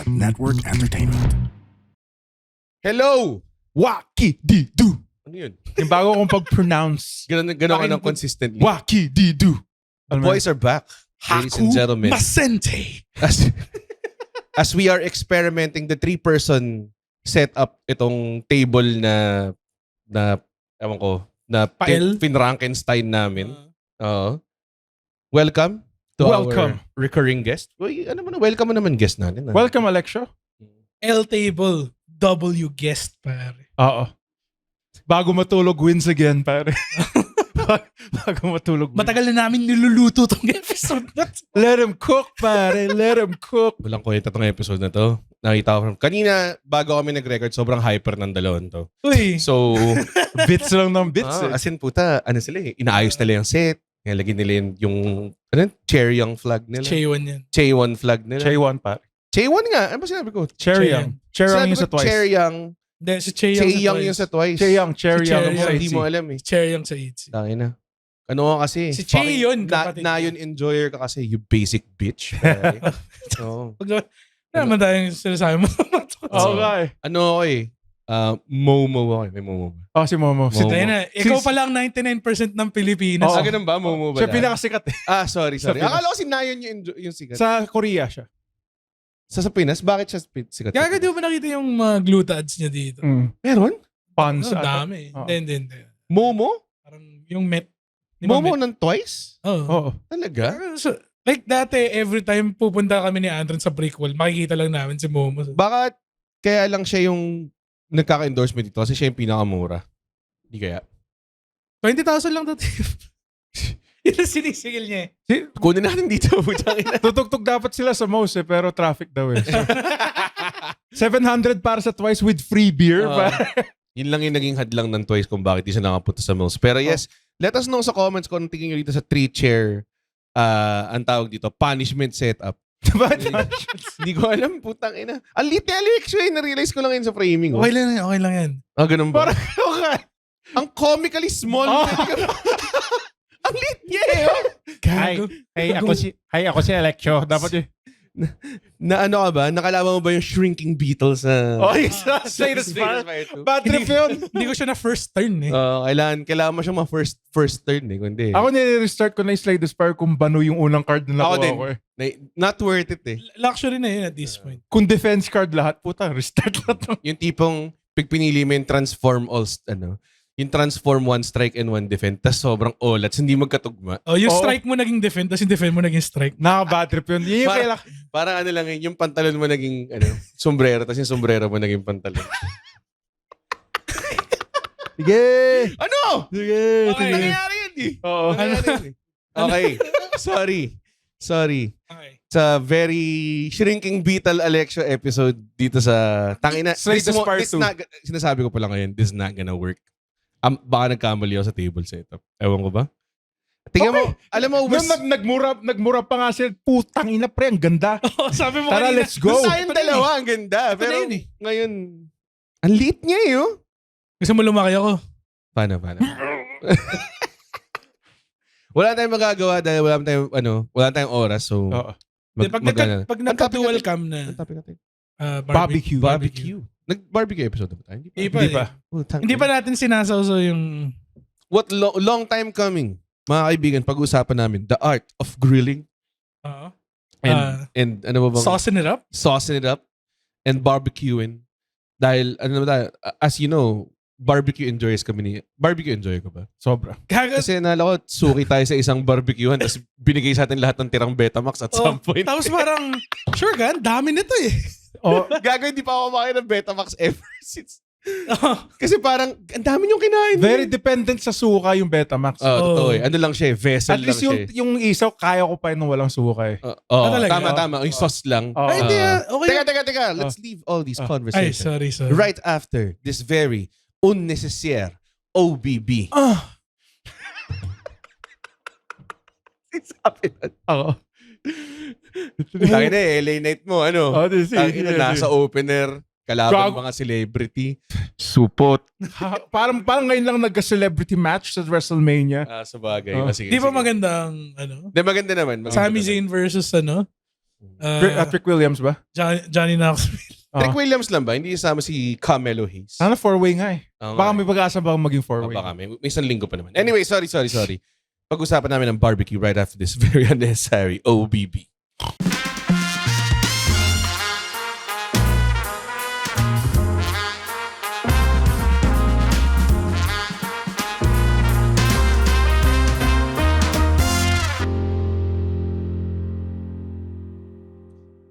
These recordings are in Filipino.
Network Entertainment. Hello! Waki-di-do. Ano yun? Yung bago kong pag-pronounce. Ganon ka ng consistently. Waki-di-do. The boys are back, ladies and gentlemen. Masente. As we are experimenting the 3-person setup itong table na ewan ko, na Pael? Finrankenstein namin. Oo. Welcome to our recurring guest. Uy, welcome mo naman guest natin. Welcome, Alexio. L-table, W guest, pare. Oo. Bago matulog, wins again, pare. Bago matulog. Matagal na namin niluluto tong episode na to. Let him cook, pare. Let him cook. Walang kwenta tong episode na to. Nakita ko kanina, bago kami nag-record, sobrang hyper ng dalawang to. Uy, So, Bits lang ng bits eh. as in puta, sila eh, inaayos nila yung set. Nilagay nila yung Chaeryeong flag nila. Chewan yan. Chaewon flag nila. Chaewon, pare. Chaewon nga. Ano ba sinabi ko? Chaeryeong. Chaeryeong yung sa twice. Chaeryeong. Hindi, si Cheyoung Chaeryeong yung sa twice. Chaeryeong. Chaeryeong. Chaeryeong. Hindi mo alam eh. Cheyoung sa ITZY. Tangin na. Ano ka kasi? Si Chaeyon, kapatid. Na yun enjoyer ka kasi. You basic bitch. Okay? So, Wala naman tayong sinasabi mo. Oo nga eh. ano ako eh. Momo ako eh. May Momo ba? Oh, si Momo. Momo. Tayo na, ikaw pa lang 99% ng Pilipinas. Oo. Ganun ba? Momo ba? Siya pinakasikat eh. Sorry. Sa Pinas. Akala ko si Nayon yung sikat. Sa Korea siya. Sa Pinas? Bakit siya sikat? Gaga, di mo ba nakita yung mga gluta ads niya dito? Meron? Pons. Ang dami. Oo. Hindi. Momo? Parang yung Met. Di ba Momo Met? ng twice? Oo. Oo. Talaga? So, like dati, every time pupunta kami ni Andron sa Brickwall, makikita lang namin si Momo. Baka kaya lang siya yung nagkaka-endorsement dito kasi siya yung pinakamura. Hindi kaya. 20,000 lang dati. Yun ang sinisigil niya eh. Kunin natin dito. Tutugtog dapat sila sa most eh, pero traffic daw eh. So, 700 para sa twice with free beer. Yun lang yung naging hadlang ng twice kung bakit di siya nakapunta sa Mills. Pero yes, let us know sa comments kung tingin nyo dito sa 3-chair ang tawag dito, punishment setup. Hindi ko alam, putang ina. Ang lit ni Alex eh. Na-realize ko lang yun sa framing. Okay lang yan. Ganun ba? Parang okay. Ang comically small. Ang lit niya eh. Ako si Alexio. Dapat yun. Na ano ka ba? Nakalaban mo ba yung shrinking beetles na... Oh, isa. Say the Fire 2. Bad trip yun. Hindi ko siya na first turn eh. Kailangan mo siyang first turn eh. Kundi. Ako nire-restart ko na yung Slay the Spire kung bano yung unang card na Ako nakuha din. ko eh. Not worth it eh. Luxury na yun at this point. Kung defense card lahat, puta, restart na to. Yung tipong pag pinili mo yung transform yung transform 1 strike and 1 defend, tas sobrang olats, hindi magkatugma. Yung strike mo naging defend, tapos yung defend mo naging strike. Naka-bad trip yun. Yun yung kailangan. Parang ano lang yun, yung pantalon mo naging sombrero, tas yung sombrero mo naging pantalon. Sige! Ano? Sige! Okay. Nangyayari yun eh. Oo. Nangyayari yun eh. Okay. Sorry. Okay. Sa very shrinking beetle Alexio episode dito sa Tangina. Slay the Spire 2. Sinasabi ko pa lang ngayon, this is not gonna work. Baka nagkamali ako sa table setup. Ewan ko ba? Tingnan mo, alam mo, Nagmura pa nga sila. Putang ina pre, ang ganda. Sabi mo Tara, kanina, let's go. Basta yung dalawa, ang ganda. Ito na Pero yun eh. ngayon, ang lit niya eh. Oh. Gusto mo lumaki ako? Paano? Wala tayong magagawa dahil wala tayong oras. So, Oo. Pag nagka-dual cam na Barbecue. Nag-barbecue episode na ba tayo? Hindi pa. Hindi pa natin sinasawso yung... What long time coming, mga kaibigan, pag-uusapan namin, the art of grilling. And ano ba bang? Saucing it up. And barbecuing. Dahil, as you know, barbecue enjoyer ko ba? Sobra. Kasi nala ko, suki tayo sa isang barbecuehan, tapos binigay sa atin lahat ng tirang Betamax at some point. Tapos parang, sure ka, dami nito eh. Gagawin, di pa ako makain ng Betamax ever since. Kasi parang, ang dami niyong kinain. Very dependent sa suka yung Betamax. Totoo eh. Ano lang siya, vessel At least lang siya. yung isaw, kaya ko pa yun nung walang suka eh. Tama. Yung sauce lang. Ay, hindi okay. Teka. Let's leave all these Ay, conversations. sorry. Right after this very unnecessaire OBB. Sabi na. Oo. Tangin na LA night mo, Tangin na nasa opener, kalaban mga celebrity. Supot. parang ngayon lang nagka-celebrity match sa WrestleMania. Sa bagay. Sige, Di ba sige. magandang, Di, maganda naman. Sami Zayn versus Trick Williams ba? Johnny Knoxville. Rick Williams lang ba? Hindi isama si Carmelo Hayes. Sana 4-way nga eh. Oo Baka nga may pag-asa baka maging eh. 4-way. Baka may isang linggo pa naman. Anyway, sorry. Pag-usapan namin ng barbecue right after this very unnecessary OBB.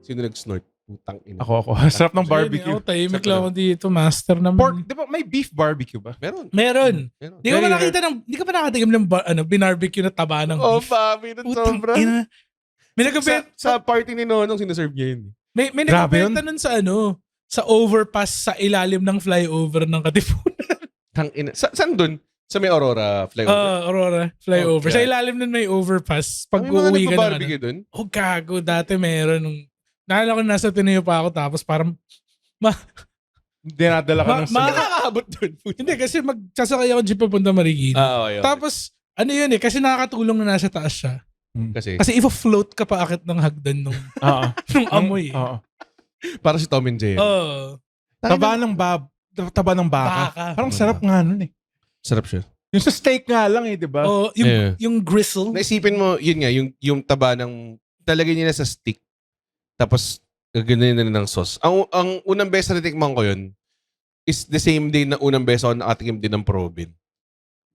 Sino nag-snort? Putang ina. Ako. Sarap ng barbecue. Ako, tahimik lang ako dito. Master naman. Pork, di ba may beef barbecue ba? Meron. Meron. Di ka Very pa nakita di ka pa nakatikim ng binarbecue na taba ng Oh, beef. papi. Na Putang sobra. ina. May nagkabenta Sa party ni Nonong, sinaserve niya yun. may Grabe nagkabenta nun sa sa overpass sa ilalim ng flyover ng Katipunan. Tang ina. Saan dun? Sa may Aurora flyover? Aurora flyover. Oh, Sa God. ilalim nun may overpass. Pag May mga uuwi ka na. nagpa-barbecue dun? Oh, gago. Dati meron nung naalala ko nasa Tineo pa ako tapos parang Dinadala ka ng Nakakaabot dun. hindi kasi magsasakay ako jeep papunta Marikina. Okay. Tapos ano yun kasi nakakatulong na nasa taas siya. Kasi Kasi ifo-float ka pa akit ng hagdan nung nung amoy. Oo. para si Tom and Jerry. Oh. Taba ng baka. Baka. Parang sarap nga nun eh. Sarap siya. Yung sa steak nga lang eh, di ba? Oh, yung gristle. Naisipin mo, yun nga, yung taba ng, talagay nila sa stick. Tapos, gaganin na ng sauce. Ang unang beses na natikman ko yun, is the same day na unang beses ako nakatikim din ng Probin.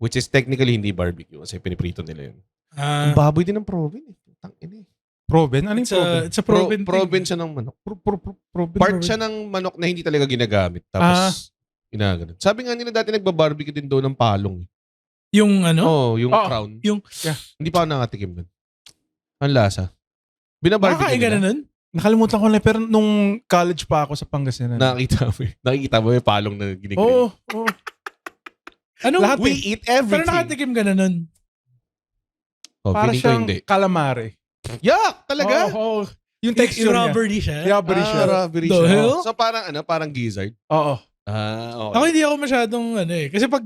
Which is technically hindi barbecue kasi piniprito nila yun. Ang baboy din ng Probin eh. Putang ina eh. Proben? Ano yung proben? It's a Proven Probin siya ng manok. Proben. Part siya ng manok na hindi talaga ginagamit. Tapos, ginaganon. Sabi nga nila dati nagbabarbecue din doon ng palong. Yung ano? Yung crown. Yung Hindi pa ako nakatikim doon. Ang lasa. Binabarbecue makakain ka na nila. nun? Nakalimutan ko na pero nung college pa ako sa Pangasinan. Nakikita mo yung palong na ginigrill. Oo. Ano? Lahat We eh. eat everything. Pero nakatikim ka na nun. Oh, Para feeling ko siyang hindi. calamari. Yuck! Talaga? Oo. Yung texture Yung niya. rubbery siya. Rubbery siya. Rubbery The siya. hell? So parang gizzard. Oo. Okay. Ako hindi ako masyadong Kasi pag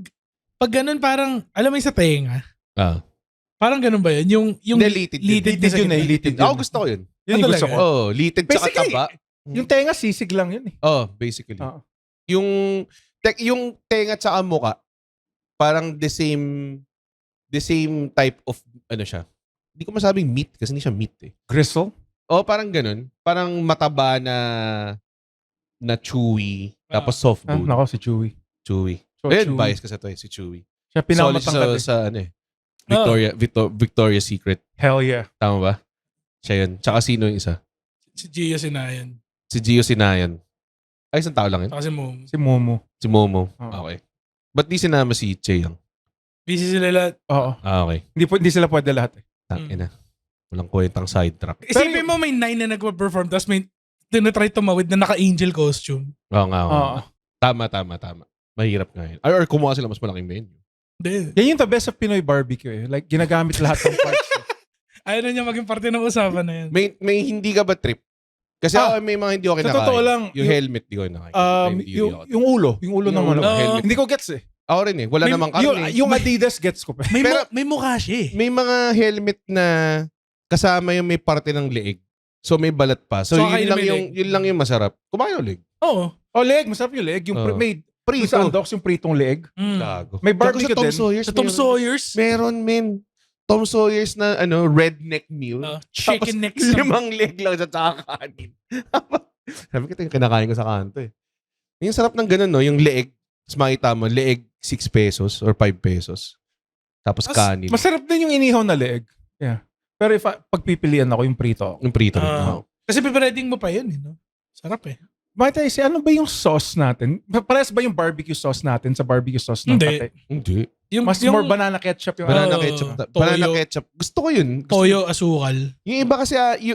ganun parang, alam mo yung sa tenga. Parang ganun ba yun? Yung Hindi, litid. litid Litid na sa yun eh. gitna. Litid yun. Ako gusto ko yun. Yun yung gusto talaga? ko. Oh, litid tsaka Basically, taba. Yung tenga sisig lang yun eh. Oh, basically. Oo. Yung tenga tsaka muka, parang the same type of, siya. Hindi ko masabing meat kasi hindi siya meat eh. Gristle? Oh, parang ganun. Parang mataba na chewy, tapos soft bone. Nako si Chewy. Chewy. So, Ayun, Chewy. bias kasi ito eh, si Chewy. Siya Solid pinamatangkad sa eh. Victoria's Secret. Hell yeah. Tama ba? Siya yun. Tsaka sino yung isa? Si Gio Sinayan. Si Gio Sinayan. Ay, isang tao lang yun? Kasi mo. Si Momo. Si Momo. Oo. Okay. Ba't di sinama si Che Young? Busy sila lahat. Oo. Okay. Hindi sila pwede lahat eh. Tangina. Walang kwentang sidetrack. Isipin mo may 9 na nagpa-perform tapos may tinatry tumawid na naka-angel costume. Oo nga. Oo. Tama. Mahirap nga yun. Or kumuha sila mas malaking menu. Hindi. Yan yung the best of Pinoy barbecue eh. Like, ginagamit lahat ng parts. Ayaw na niya maging parte ng usapan na yan. May hindi ka ba trip? Kasi ako, may mga hindi ko kinakain. totoo lang, Yung helmet, di ko kinakain. Yung ulo. Yung ulo ng Yung ulo, manok. helmet. Hindi ko gets eh. Ako rin eh. Wala namang karne. Yung Adidas gets ko pa. May mukha siya eh. May mga helmet na kasama yung may parte ng leeg. So may balat pa. So, So, yun kainin lang mo yung yung leg. yun lang yung masarap. Kumain yung leg. Oo. Oh, leg. Masarap yung leg. Yung Oo. may Prito. sa Andox, yung pritong leg. Mm. Gago. May barbecue Gago sa Tom din. Sawyer's. Sa Tom meron. Sawyer's, Meron, men. Tom Sawyer's na redneck meal. chicken necks. Limang leg lang sa tsaka kanin. Sabi ko, ito yung kinakain ko sa kanto eh. Yung sarap ng ganun, no? Yung leeg. Tapos makita mo, leeg 6 pesos or 5 pesos. Tapos kanin. Masarap din yung inihaw na leg. Yeah. Pero pagpipilian ako yung prito. Yung prito rin. Ah. Kasi pipreading mo pa yun eh. No? Sarap eh. Bakit tayo, ano ba yung sauce natin? Parehas ba yung barbecue sauce natin sa barbecue sauce ng Hindi. kate? Hindi. Mas more banana ketchup yung Banana Oo. ketchup. Toyo. Banana ketchup. Gusto ko yun. Toyo, asukal. Yung iba kasi, I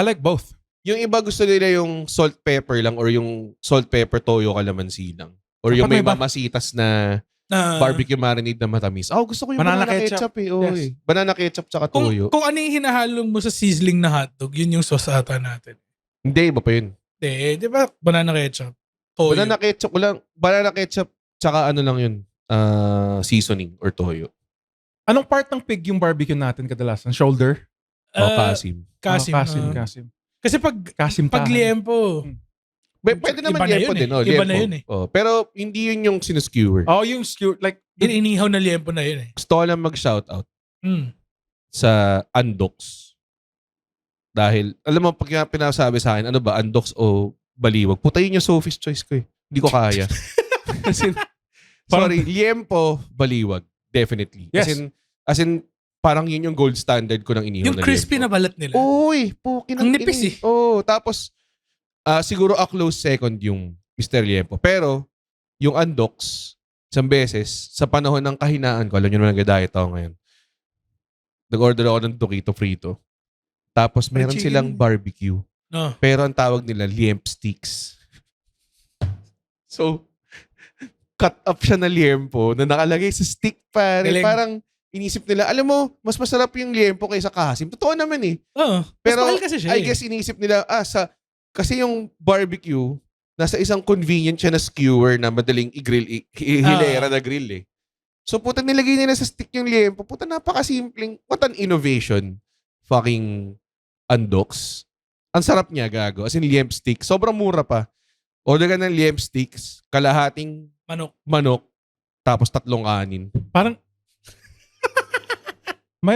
like both. yung iba gusto nila yung salt pepper lang or yung salt pepper toyo kalamansi lang. Or yung Dapat may may mamasitas na Na, barbecue marinade na matamis. Gusto ko yung Banana banana, ketchup. ketchup eh. Oo, Yes. eh. Banana ketchup tsaka kung, toyo. kung ano yung hinahalo mo sa sizzling na hotdog, yun yung sauce ata natin. Hindi, iba pa yun. Di ba? Banana ketchup. Toyo. Banana ketchup tsaka ano lang yun. Seasoning or toyo. Anong part ng pig yung barbecue natin kadalasan? Shoulder? O kasim. Kasim. Kasim. Kasi pag Kasimtahan. liempo, Pwede naman Iba na liempo yun din. eh. Oh, Iba liempo. na yun eh. Oh, pero hindi yun yung sinuskewer. Oh, yung skewer, like, inihaw na liempo na yun eh. Gusto ko lang mag-shoutout Mm. sa Andox. Dahil, alam mo, pag pinasabi sa akin, ano ba, Andox o Baliwag? Puta yun yung Sophie's Choice ko eh. Hindi ko kaya. Sorry, liempo, Baliwag. Definitely. Yes. As in, parang yun yung gold standard ko ng inihaw Yung na crispy liempo. na balat nila. Uy, pukin Ang nipis eh. Oo, tapos siguro a close second yung Mr. Liempo. Pero yung Andox, isang beses, sa panahon ng kahinaan ko, alam nyo naman nag-diet ako ngayon, nag-order ako ng Tokito Frito. Tapos meron chicken. silang barbecue. No. Pero ang tawag nila, liemp sticks. So, cut up siya na liempo na nakalagay sa stick pare. Galing. Parang inisip nila, alam mo, mas masarap yung liempo kaysa kahasim. Totoo naman eh. Oo. Pero Mas mahal kasi siya I guess inisip nila, kasi yung barbecue, nasa isang convenient siya na skewer na madaling i-grill, hilera na grill eh. So puta nilagay nila sa stick yung liempo. Puta napakasimpleng, what an innovation. Fucking Andox. Ang sarap niya, gago. As in liemp stick. Sobrang mura pa. Order ka ng liemp sticks, kalahating manok, tapos 3 kanin. parang,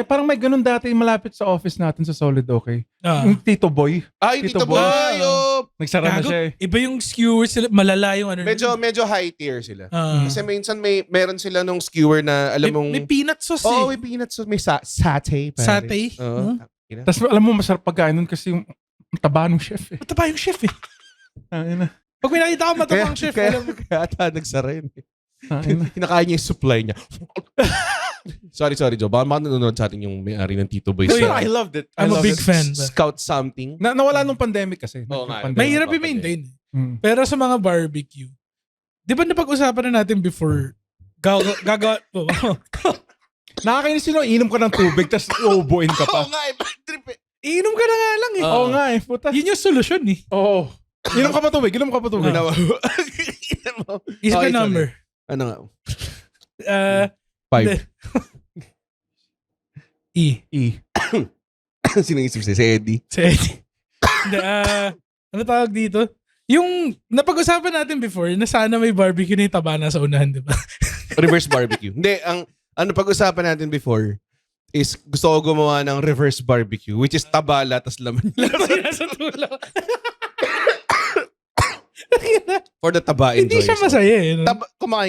parang may ganun dati malapit sa office natin sa Solid Okay. Ah. Yung Tito Boy. Ay, Tito Tito Boy! Oh. Nagsara na Gago, siya eh. Iba yung skewers sila, malala yung ano. Medyo high tier sila. Ah. Kasi minsan meron sila nung skewer na alam mong... may peanut sauce Oh, eh. may peanut sauce. May satay. Pare. Satay. Oo. Tapos alam mo, masarap pagkain nun kasi yung taba ng chef eh. Mataba yung chef eh. Tangina. Pag may nakita ko matabang chef, alam mo. Kaya ata nagsara yun eh. Tangina. Kinakain niya yung supply niya. sorry, Joe. Baka nanonood sa atin yung may-ari ng Tito Boy. Pero sa I loved it. I'm a big fan. Scout something. Nawala nung pandemic kasi. Oo nga. Pandemic. Mahirap Pandemic. i-maintain. Mm. Pero sa mga barbecue, di ba napag-usapan na natin before, gagawa, Nakakainis yun, inom ka ng tubig tapos uubuin ka pa. Oo nga eh. Bad trip eh. iinom ka na nga lang eh. Oo nga eh, puta. Yun yung solusyon eh. Oo. Inom ka pa tubig, inom ka pa tubig. Isip Okay, ka number. Ano nga? 5. E. Sino isip si Eddie? Si Eddie. Hindi, ano tawag dito? Yung napag-usapan natin before na sana may barbecue na yung taba na sa unahan, di ba? Reverse barbecue. Hindi, ang pag-usapan natin before is gusto ko gumawa ng reverse barbecue which is tabala tas laman Nasa tulo. for the taba Hindi enjoyers. siya masaya eh. No?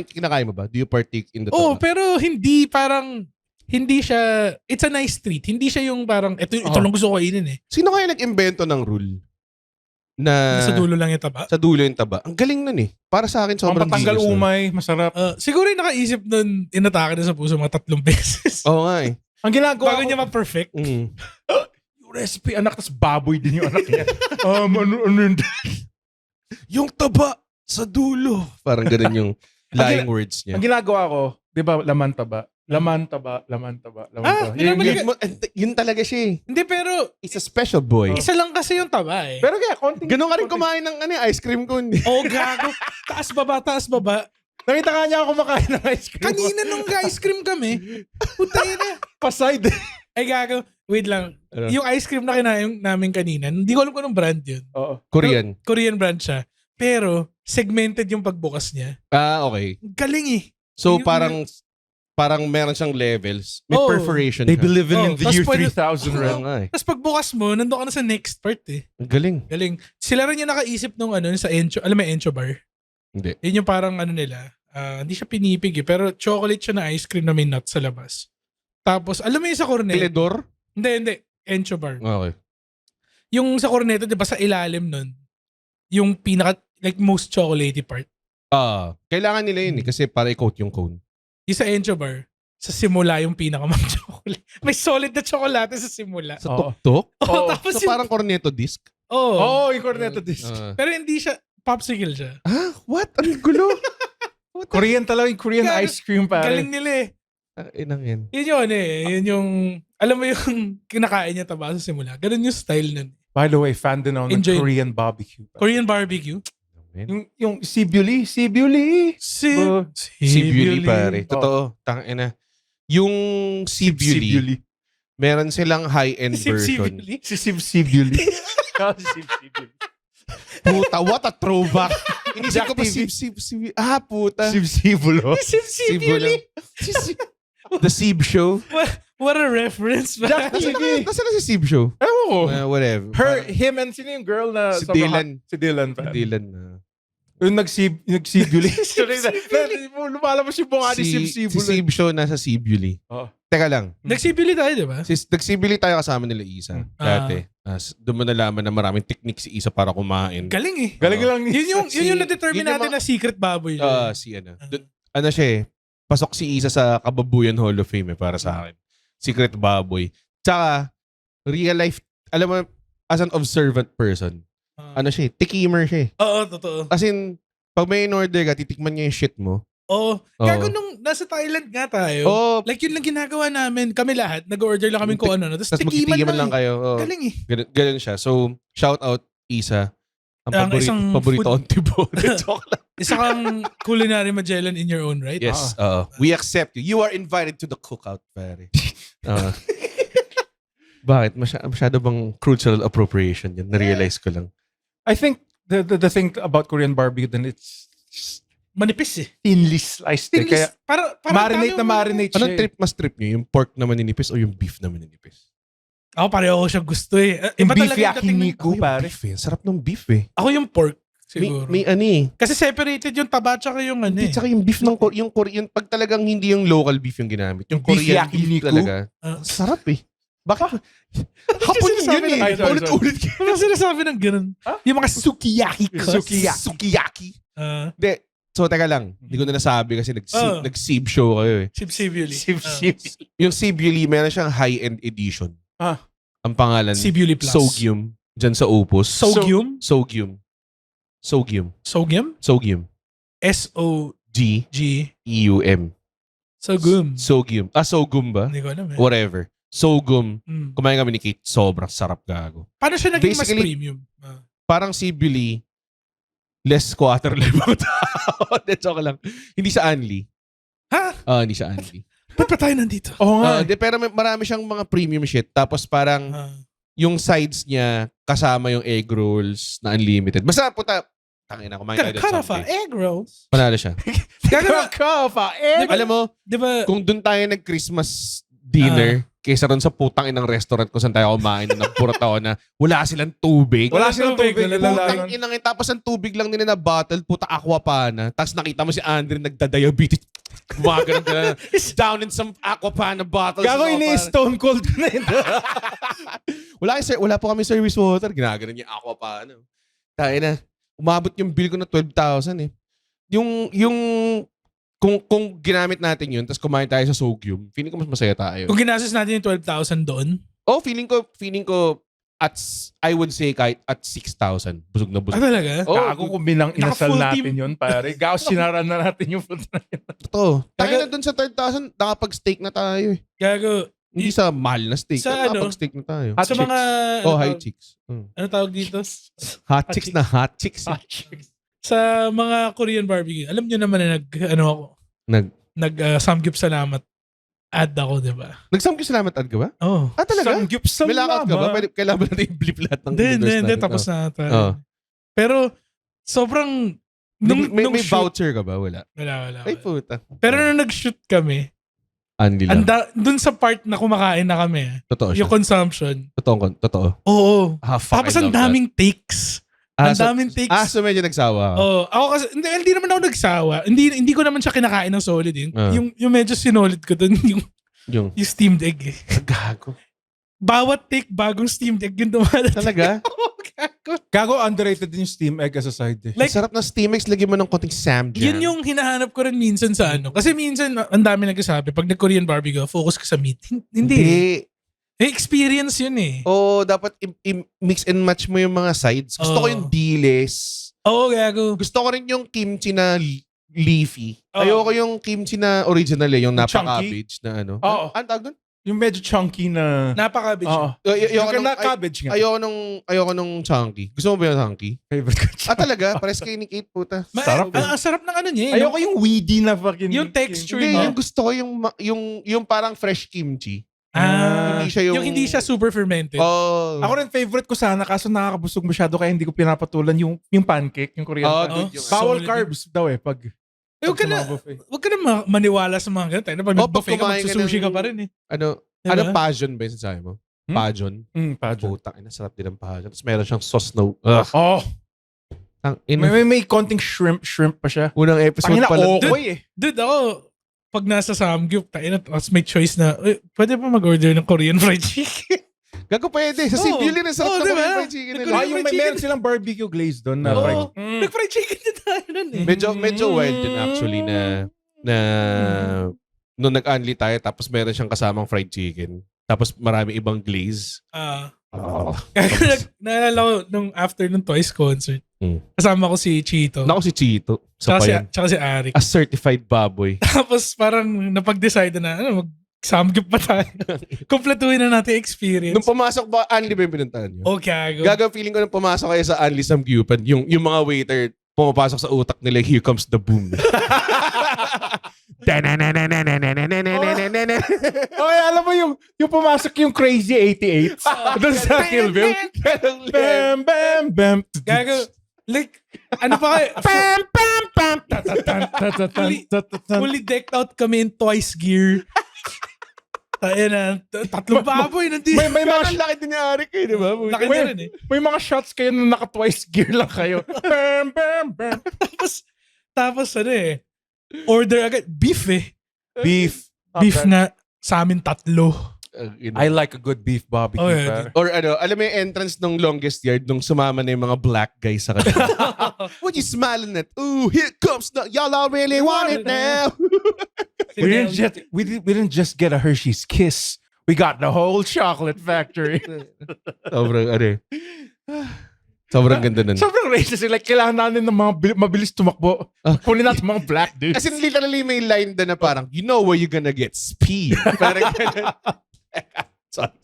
Kinakain mo ba? Do you partake in the Oo, taba? pero hindi parang, hindi siya, it's a nice treat. Hindi siya yung parang, ito lang gusto ko kainin eh. Sino kaya nag-invento ng rule na Sa dulo lang yung taba. sa dulo yung taba? Ang galing nun eh. Para sa akin sobrang Pampatanggal genius nun. umay, masarap. Siguro yung nakaisip nun, inatake na sa puso mga 3 beses. Oo nga eh. Ang ginagawa Bago ko, niya ma-perfect. yung recipe anak, tas baboy din yung anak niya. Ano yun? Yung taba sa dulo. Parang ganun yung lying words niya. Ang ginagawa ko, di ba, laman taba. Laman taba. Yun talaga siya eh. Hindi, pero It's a special boy. isa lang kasi yung taba eh. Pero kaya, konting... Ganun ka rin kumain ng ice cream ko. Oh, gago. Taas baba. Nakita ka niya ako kumakain ng ice cream. Kanina nung ice cream kami, putay na. Paside. Ay, gago. Wait lang. Ano? Yung ice cream na kinain namin kanina, hindi ko alam kung anong brand yun. Oo. Korean. Korean brand siya. Pero, segmented yung pagbukas niya. Okay. Galing eh. So Yung- parang meron siyang levels. May Oh. perforation They siya. believe in the Tas year pwede- 3000, Oo right? nga eh. Tapos pagbukas mo, nandun ka na sa next part eh. Ang galing. Galing. Sila rin yung nakaisip nung sa Encho. Alam mo yung Encho bar? Hindi. Yun yung parang nila. Hindi siya pinipig eh. Pero chocolate siya na ice cream na may nut sa labas. Tapos, alam mo yung sa Cornetto? Teledor? Hindi. Encho bar. Okay. Yung sa Cornetto, di ba sa ilalim nun, yung pinaka, like most chocolatey part. Kailangan nila yun eh kasi para i-coat yung cone. Yung sa Encho bar, sa simula yung pinakamang chocolate. May solid na chocolate sa simula. Sa Oo. tuktok? Oo. Tapos So parang cornetto disc? Oo, yung cornetto disc. Pero hindi siya, popsicle siya. What? Ang gulo. Korean talaga, yung Korean Gago. ice cream, pare. Galing nila eh. Inang yan. Yun yun eh. Yun yung, alam mo yung kinakain niya taba sa simula. Ganun yung style nun. By the way, fan din ako ng Enjoy. Korean barbecue. Korean barbecue. Yung Sibuli. Sibuli. Sibuli pare. Totoo. Tangina. Yung Sibuli, meron silang high-end version. Sibuli. Si Sibuli. Puta, what a throwback. Inisip Jack ko pa TV. puta. Sibsibulo. Sibulo. The Sib Show. What a reference. Jack TV. Nasaan na si Sib Show? Ewan ko. Whatever. Him and sino yung girl na... Si sobrang Dylan. hot? Si Dylan. Si Dylan. Yung nagsibuli. Lumalabas yung bunga ni Si Sibsibulo. Sib Show nasa Sibuli. Oh. Teka lang. Nagsibili tayo, di ba? Nagsibili tayo kasama nila Isa. Dati. Doon mo nalaman na maraming technique si Isa para kumain. Galing eh. Galing lang ni... Yun yung na-determine yun yung natin na secret baboy. Si ano. Ano siya eh. Pasok si Isa sa Kababuyan Hall of Fame para sa akin. Secret baboy. Tsaka, real life, alam mo, as an observant person, ano siya eh, tikimer siya eh. Oo, totoo. As in, pag may in-order ka, titikman niya yung shit mo. Oo. Gago nung nasa Thailand nga tayo. Oo. Like yun lang ginagawa namin. Kami lahat, nag-order lang kami kung ano. Tapos Tapos tikiman magtitikiman lang lang. kayo. Oo. Galing eh. Ganun siya. So, shout out, Isa. Ang isang paborito food- kong tibo. Joke lang. Isa kang culinary Magellan in your own right. Yes. We accept you. You are invited to the cookout, pare. Bakit? Masyado bang cultural appropriation yun? Na-realize ko lang. I think the thing about Korean barbecue then it's Manipis eh. thinly sliced. Thinly- Kaya marinate na marinate siya. Anong trip mas trip nyo? Yung pork na maninipis o yung beef na maninipis? Ako pareho ko siya gusto eh. Yung Iba beef talaga yung dating ng- yakiniku, pare. Beef eh. Sarap ng beef eh. Ako yung pork. Siguro. May ano eh. Kasi separated yung taba tsaka yung ano eh. Tsaka yung beef ng yung pag talagang hindi yung local beef yung ginamit. Yung Beef Korean beef yakiniku? talaga. Ah. Sarap eh. Bakit? Hapon sinasabi yun ng eh. ganun? Ulit-ulit. Ano sinasabi ng ganun? Yung mga sukiyaki cuts. Sukiyaki. Ah, Hindi. So, teka lang. Hindi ko na nasabi kasi nag-sib show kayo eh. Sibsibuli. Yung Sibuli, meron siyang high-end edition. Ah. Ang pangalan, Sibuli Plus. Sogyum. Diyan sa Opus. Sogyum? Sogyum. Sogyum? Sogyum. S-O-G. G-E-U-M. Sogum. Sogyum. Sogum ba? Hindi ko alam eh. Whatever. Sogum. Mm. Kumain kami ni Kate. Sobrang sarap gago. Paano siya naging mas Basically, premium? Parang Sibuli, less quarter life ang tao. Joke lang. Hindi sa Anli. Ha? Hindi sa Anli. Ba't pa tayo nandito? Oo nga. Pero marami siyang mga premium shit. Tapos parang yung sides niya kasama yung egg rolls na unlimited. Basta puta, tangina, kumain tayo doon Karafa, someday. egg rolls. Panalo siya. Kakafa, eh. Alam mo, Di ba? kung doon tayo nag-Christmas dinner, kaysa ron sa putang inang restaurant kung saan tayo kumain ng puro tao na wala silang tubig. Wala silang tubig. Putang inang, tapos ang tubig lang nila na bottle, puta aqua pa na. Tapos nakita mo si Andre nagda-diabetes. Gumagano ka down in some aqua pana bottles. Gago ini-stone cold na yun. Wala po kami service water. Ginagano niya aqua pana. Tayo na. Umabot yung bill ko na 12,000 eh. Kung ginamit natin yun, tapos kumain tayo sa Sogyum, feeling ko mas masaya tayo. Kung ginastos natin yung 12,000 doon, Feeling ko I would say kahit at 6,000. Busog na busog. talaga? Gago kung binang inasal Naka-full natin team. yun, pare. Gago sinara na natin yung food na yun. Totoo. Tayo na dun sa 3,000, nakapag-steak na tayo eh. Gago. Hindi sa mahal na steak. Sa ano? Nakapag-steak na tayo. Hot sa chicks. mga... High chicks. Ano tawag dito? Hot chicks na hot chicks. Hot chicks. Sa mga Korean barbecue, alam nyo naman na samgyup salamat ad ako, di ba? Nag-samky salamat ad ka ba? Oh. Talaga? Samgyup May lakad ka ba? salamat. Kailangan ba natin i-blip lahat ng Hindi, leaders natin? tapos na tayo. Oh. Pero, sobrang... May shoot, voucher ka ba? Wala. wala. Ay puta. Pero nung nag-shoot kami, Anli lang. dun sa part na kumakain na kami, Totoo siya. yung consumption, Totoo. oo. Fuck, Tapos I ang love that. daming takes. Ang daming takes. So medyo nagsawa. Oh, ako kasi hindi naman ako nagsawa. Hindi ko naman siya kinakain ng solid eh. Yung medyo sinolid ko dun yung steamed egg eh. Gago. Bawat take bagong steamed egg yung dumadating. Talaga? Gago. Gago underrated din yung steam egg as a side dish. Like, sarap na steam eggs, lagyan mo ng konting Sam Jam. Yun yung hinahanap ko rin minsan sa ano. Kasi minsan ang dami nagsasabi pag nag-Korean barbecue, focus ka sa meat. Hindi. Experience yun eh. Dapat mix and match mo yung mga sides. Gusto ko yung diles. Oo, gago. Gusto ko rin yung kimchi na leafy. Oo. Ayoko yung kimchi na original eh, yung Yung napa-cabbage na ano. Oo. Ano tawag doon? Yung medyo chunky na... Napaka-cabbage. Oo. Ayoko Yung nung, cabbage nga. ayoko nung chunky. Gusto mo ba yung chunky? Favorite ko. Talaga? Pares kayo ni Kate, puta. Sarap Ang sarap ng ano niya. Ayoko yung weedy na fucking... Yung texture Hindi, niya. yung gusto ko yung parang fresh kimchi. Hindi siya yung hindi siya super fermented. Oh. Ako rin favorite ko sana kaso nakakabusog masyado kaya hindi ko pinapatulan yung pancake, yung Korean Oh, pancake. dude, yung Bawal solid carbs daw pag Huwag ka sa mga na, buffet. wag ka na maniwala sa mga ganito. Pag Oh, nag-buffet ka, pag kumain ka magsusushi ng- ka pa rin eh. Ano Diba? passion ba yung sinasabi mo? Hmm? Passion? Pajo. Putang ina, sarap din ang passion. Tapos meron siyang sauce no. Ugh. Oh, Tang ina. may konting shrimp pa siya. Unang episode Tangina, pa lang. okay eh. Dude, ako, pag nasa Samgyup, tapos may choice na, pwede pa mag-order ng Korean fried chicken. Gago pwede. Sa Oo. Cebu rin, ang sarap Oo, na diba? Korean fried chicken nila. Korean Yung fried chicken. meron silang barbecue glaze doon na Oo. fried. Nag-fried chicken na tayo nun eh. Medyo wild din actually na nung nag-unli tayo tapos meron siyang kasamang fried chicken. Tapos marami ibang glaze. Oh. Naalala ko nung after nung Twice concert, kasama ko si Chito. Nako si Chito. Sa payan. Tsaka si Arik. A certified baboy. Tapos parang napag-decide na, mag-samgyup pa tayo. Kompletuhin na natin yung experience. Nung pumasok ba, Unli ba yung pinuntahan nyo? Oh, gago. Gaga feeling ko nung pumasok kayo sa Unli Samgyupan, yung mga waiter, pumapasok sa utak nila, here comes the boom. Okay, alam mo yung pumasok yung Crazy 88 doon sa Kill Bill. Bam, bam, bam. Gago. Like, ano pa kayo? Bam, bam, bam. Tatatan, tatatan. Fully decked out kami in Twice gear. Tayo na, tatlong baboy nandito. May mga Ang laki din ni Arik eh, di ba? Laki na rin eh. may mga shots kayo na naka-twice gear lang kayo. Bam, bam, bam. Tapos ano eh, order agad, beef eh. Beef. Beef na sa amin tatlo. I like a good beef barbecue. Oh, yeah. pare. Or ano, alam mo yung entrance ng longest yard nung sumama na yung mga black guys sa kanila. What you smiling at? Ooh, here comes the, y'all all really want it now. We didn't just get a Hershey's Kiss. We got the whole chocolate factory. Sobrang, ano eh. Sobrang ganda nun. Sobrang racist. Like, kailangan natin ng mga mabilis tumakbo. Kunin natin mga black dudes. As in, literally may line doon na parang, you know where you're gonna get speed. Parang ganun.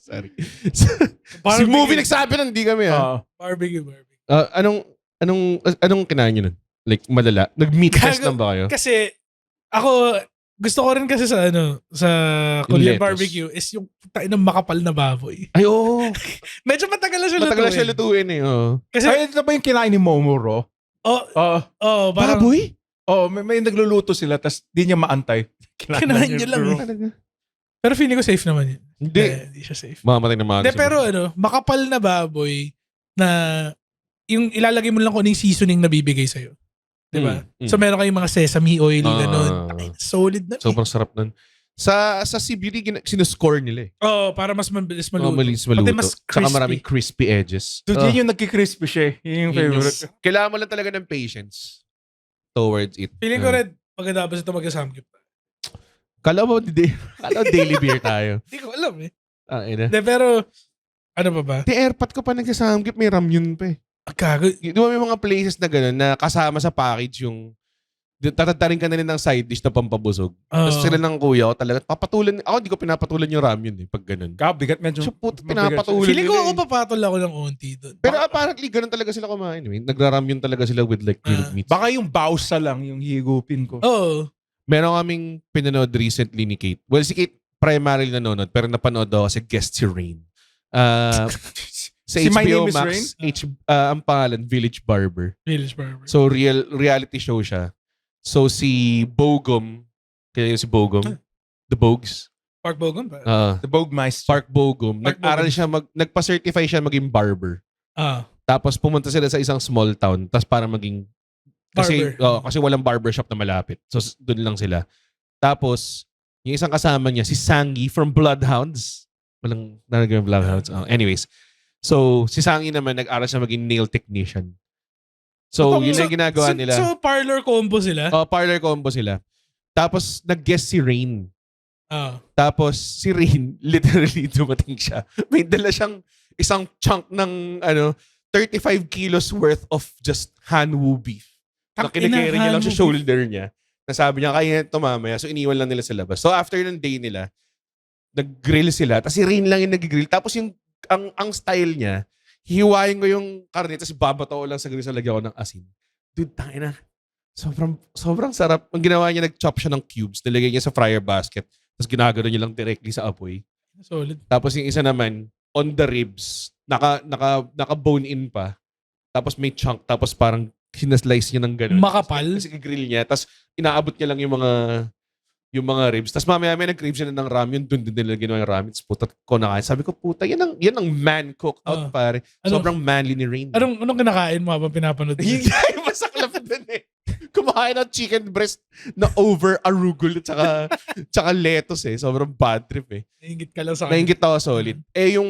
sorry. Si movie nagsabi nun, hindi kami ah. Barbecue. Anong kinain nyo nun? Like, malala? Nag-meat test lang ba kayo? Kasi, ako, gusto ko rin kasi sa Korean lettuce. barbecue is yung tayo ng makapal na baboy. Ay, oo. Medyo matagal na siya Matagal na siya lutuin. lutuin eh. Oh. Kasi, Ay, ito ba yung kinain ni Momoro? parang, Baboy? May nagluluto sila tas di niya maantay. Kinain niya lang. bro. Pero feeling ko safe naman yun. Hindi. Hindi siya safe. Mamamatay na mga. Hindi, pero makapal na baboy na yung ilalagay mo lang kung ano yung seasoning na bibigay sa'yo. Diba? So meron kayong mga sesame oil, ganun. Solid na. Sobrang sarap nun. Sa CBD, sinuscore nila eh. Para mas mabilis maluto. Mabilis maluto. Pati mas Saka crispy. maraming crispy edges. Dude, yun yung nagki-crispy siya eh. Yun yung favorite. Kailangan mo lang talaga ng patience towards it. Feeling ko rin, pagkatapos ito mag-samgyup. Kala mo daily beer tayo. Hindi ko alam eh. Ina. De, pero, ano pa ba? Di airpot ko pa nagsasamgip, may ramyun pa eh. Gago. Di ba may mga places na gano'n na kasama sa package yung tatatarin ka na rin ng side dish na pampabusog. Tapos sila ng kuya ko talaga, papatulan. Ako hindi ko pinapatulan yung ramyun eh, pag gano'n. Kabigat medyo. So puto, mabigat pinapatulan Feeling ko nila ako eh. papatol ako ng unti doon. Pero apparently, gano'n talaga sila kumain. Eh. Nagra-ramyun talaga sila with like grilled meats. Baka yung bausa lang yung higupin ko. Oo. Meron kaming pinanood recently ni Kate. Well, si Kate primarily nanonood, pero napanood daw kasi guest si Rain. Sa Si My HBO Name is Max, Rain? ang pangalan, Village Barber. Village Barber. So, reality show siya. So, si Bogum, kaya si Bogum, The Bogues, Park Bogum ba? The Bogmeister. Park Bogum, Park nag-aral Bogum. siya, nagpa-certify siya maging barber. Tapos pumunta sila sa isang small town, tapos para maging, kasi, Barber. kasi walang barbershop na malapit. So, doon lang sila. Tapos, yung isang kasama niya, si Sangi from Bloodhounds. Walang nalagay yung Bloodhounds. Anyways, so, si Sangi naman, nag-aral siya maging nail technician. So, yun ang ginagawa nila. So, parlor combo sila? Parlor combo sila. Tapos, nag-guest si Rain. Tapos, si Rain, literally, dumating siya. May dala siyang isang chunk ng, 35 kilos worth of just hanwoo beef. Na kinikerry niya lang sa shoulder niya. Nasabi niya, kaya ito mamaya. So, iniwan lang nila sa labas. So, after ng day nila, nag-grill sila. Tapos si Rain lang yung nag-grill. Tapos yung, ang style niya, hihiwain ko yung karne, tapos babato lang sa grill sa lagyan ko ng asin. Dude, tangina. Sobrang sarap. Ang ginawa niya, nag-chop siya ng cubes. Nilagay niya sa fryer basket. Tapos ginagano niya lang directly sa apoy. Solid. Tapos yung isa naman, on the ribs, naka bone in pa. Tapos may chunk, tapos parang sinaslice niya ng ganun. Makapal. Kasi grill niya, tapos inaabot niya lang yung mga ribs. Tapos mamaya nag-crave sila ng ramyun, dun din nila ginawa yung ramyun. Tapos puta ko nakain. Sabi ko, puta, yan ang man cook out, pare. Sobrang manly ni Rain. Anong kinakain mo habang pinapanood mo? Yung masaklap dun eh. Kumain ng chicken breast na over arugul at tsaka lettuce eh. Sobrang bad trip eh. Nainggit ka lang sa akin. Nainggit ako solid. Yung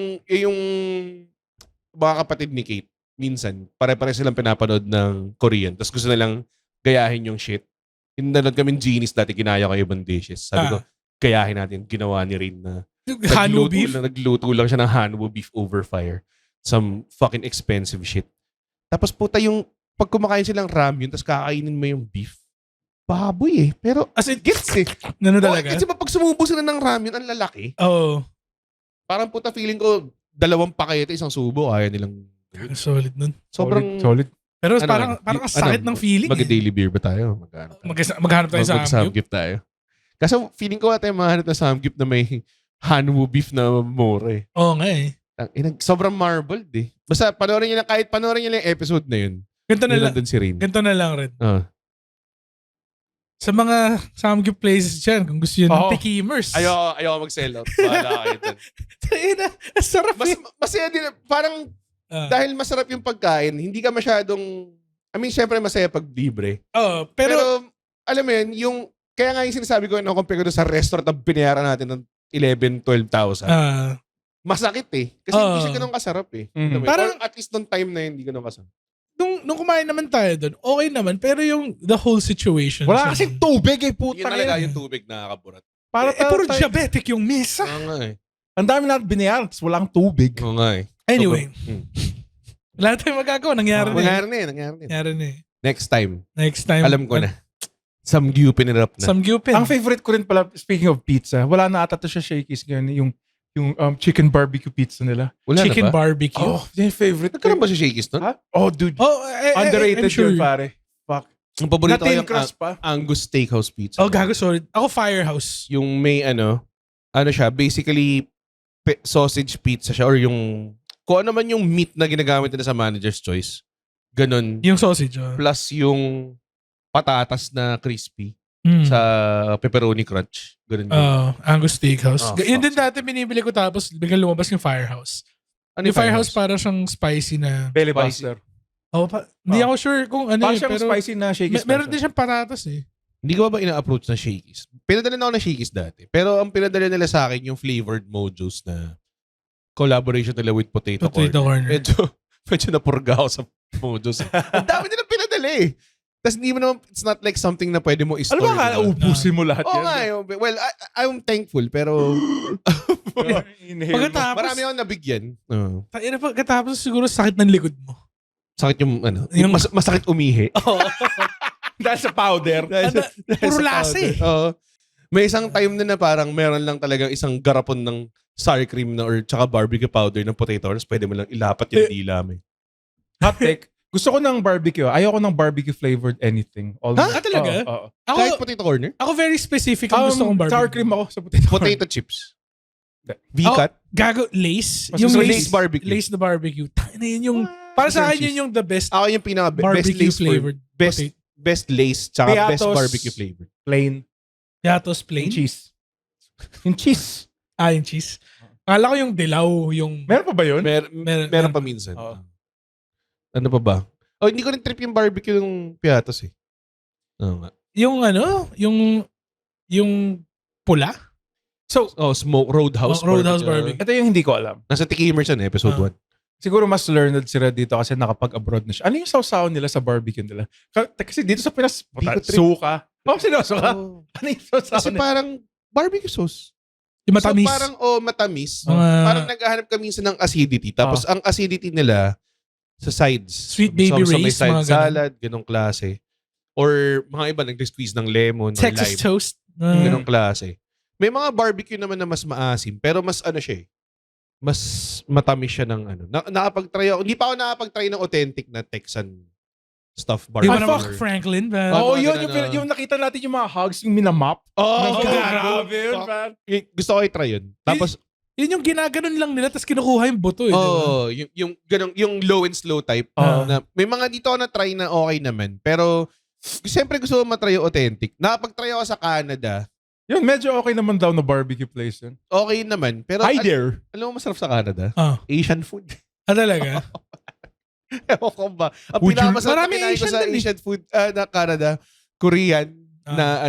mga kapatid ni Kate, minsan, pare-pare silang pinapanood ng Korean. Tapos gusto nilang gayahin yung shit. Nanood kami Genies dati, kinaya ko ibang dishes. Sabi ko, gayahin natin. Ginawa ni Rain na Hanwoo beef? Nagluto lang siya ng Hanwoo beef over fire. Some fucking expensive shit. Tapos puta yung pag kumakain silang ramyun, tapos kakainin mo yung beef, baboy eh. Pero as it gets eh. Ano talaga? Kasi pag sumubo sila ng ramyun, ang lalaki. Oo. Parang puta feeling ko, 2 pakete, isang subo, kaya nilang... Solid nun. Sobrang... Solid. Pero Ano, parang sakit ng feeling. Mag-daily beer ba tayo? Maghanap tayo sa Amgyup. Mag-samgyup tayo. Kasi feeling ko tayo mahanap na samgyup na may Hanwoo beef na mura eh. Oo nga eh. Sobrang marbled eh. Basta panoorin niyo lang, kahit panoorin niyo lang yung episode na yun. Ganito na lang. Doon si Rain. Ganito na lang rin. Sa mga Samgyup places dyan, kung gusto yun ng tikimers. Ayoko mag-sell out. Bahala kayo dun. Sarap Masaya din. Parang dahil masarap yung pagkain, hindi ka masyadong... I mean, syempre masaya pag libre. Pero alam mo yun, kaya nga yung sinasabi ko, compare ko sa restaurant na binayaran natin ng 11,000-12,000. Masakit eh. Kasi hindi siya ganun kasarap eh. Parang at least nung time na yun, hindi ganun kasarap. Nung kumain naman tayo doon, okay naman. Pero yung the whole situation. Wala kasing tubig eh, puta. Yun talaga yung tubig nakakaburat. Puro diabetic yung mesa. Oo nga eh. Ang dami natin binayaran, tapos walang tubig. Oo nga eh. Anyway. Wala tayong magagawa. Nangyari na eh. Next time. Alam ko na. Samgyupin rap na. Samgyupin. Ang favorite ko rin pala, speaking of pizza, wala na ata to siya Shakey's ngayon, yung chicken barbecue pizza nila. Wala chicken na ba? barbecue. Oh, yung favorite. Nagkaroon ba si Shakey's nun? Ha? Oh, dude. Underrated I'm sure. yun, pare. Fuck. Ang paborito ko Natin yung crust pa. Angus Steakhouse Pizza. Gago, sorry. Ako Firehouse. Yung may ano siya, basically sausage pizza siya or yung kung ano man yung meat na ginagamit nila sa manager's choice. Ganon. Yung sausage. Plus yung patatas na crispy sa pepperoni crunch. Ganon. Angus Steakhouse. Yun din fuck. dati binibili ko tapos biglang lumabas yung Firehouse. Ano yung Firehouse para siyang spicy na... Belly Spicy. buster. Hindi ako sure kung ano Parang eh, siyang pero spicy na Shakey's. meron din siyang patatas eh. Hindi ko ba ina-approach na Shakey's? Pinadala na ako na Shakey's dati. Pero ang pinadala nila sa akin yung flavored mojos na collaboration nila with Potato Corner. Medyo napurga ako sa mojos. Ang dami nilang pinadala eh. Tapos hindi mo naman, it's not like something na pwede mo i-store. Ano ba ubusin mo lahat Oo yan? nga eh. Well, I'm thankful pero Pagkatapos, marami akong nabigyan. pagkatapos siguro sakit ng likod mo. Sakit yung masakit umihi. Dahil sa powder. Puro lasa eh. Oo. May isang time na parang meron lang talagang isang garapon ng sour cream na or tsaka barbecue powder ng potato oils. Pwede mo lang ilapat yung dila mo. Hot take. Gusto ko ng barbecue. Ayoko ng barbecue flavored anything. Talaga? Oo. Kahit Potato Corner? Ako very specific ang gusto kong barbecue. Sour cream ako sa potato. Potato chips. V-cut? Gago, Lace. Mas Yung gusto ko Lace barbecue. Lace na barbecue. Na yun yung, para sa akin yun yung the best Ako yung pinaka best barbecue lace flavored. best lace tsaka best Piatos. barbecue flavor. Plain. Piatos Yung plain. cheese. Yung cheese. Yung cheese. Akala ko yung dilaw, yung... Meron pa ba yun? Meron pa minsan. Oo. Ano pa ba? Hindi ko rin trip yung barbecue ng Piatos eh. Oo nga. Yung ano, yung pula. Smoke Roadhouse. Roadhouse barbecue. Ito yung hindi ko alam. Nasa Tikimers yan, episode 1. Siguro mas learned sila dito kasi nakapag-abroad na siya. Ano yung sausaw nila sa barbecue nila? Kasi dito sa Pinas, Di ko trip. suka. Seryoso ka? Oh. Ano yung sausaw Kasi nila? parang barbecue sauce. Yung matamis. So parang matamis. Parang naghahanap ka minsan ng acidity. Tapos ang acidity nila sa sides. Sweet baby so, may rays, side mga ganun. salad, ganong klase. Or mga iba nag-squeeze ng lemon Texas or lime. toast. Ganong klase. May mga barbecue naman na mas maasim. Pero mas ano siya eh. Mas matamis siya ng ano. Nakapag-try ako. Hindi pa ako nakapag-try ng authentic na Texan stuffed Yung barbecue. fuck Franklin. Oo, mga yun. ganun, Yung nakita natin yung mga hogs, yung minamap. Oh, Grabe yun, man. gusto ko i-try yun. Tapos, Yun yung ginaganon lang nila tapos kinukuha yung buto eh. Oo, yung ganong yung low and slow type na may mga dito ako na try na okay naman. Pero siyempre gusto ko matry yung authentic. Nakapag-try ako sa Canada. Yun, medyo okay naman daw na barbecue place yun. Okay naman. Pero Hi there. alam mo masarap sa Canada? Ah. Asian food. Talaga? Ewan ko ba? Ang Would you- pinakamasarap na Maraming kinain ko Asian sa dun eh. Asian food na Canada, Korean na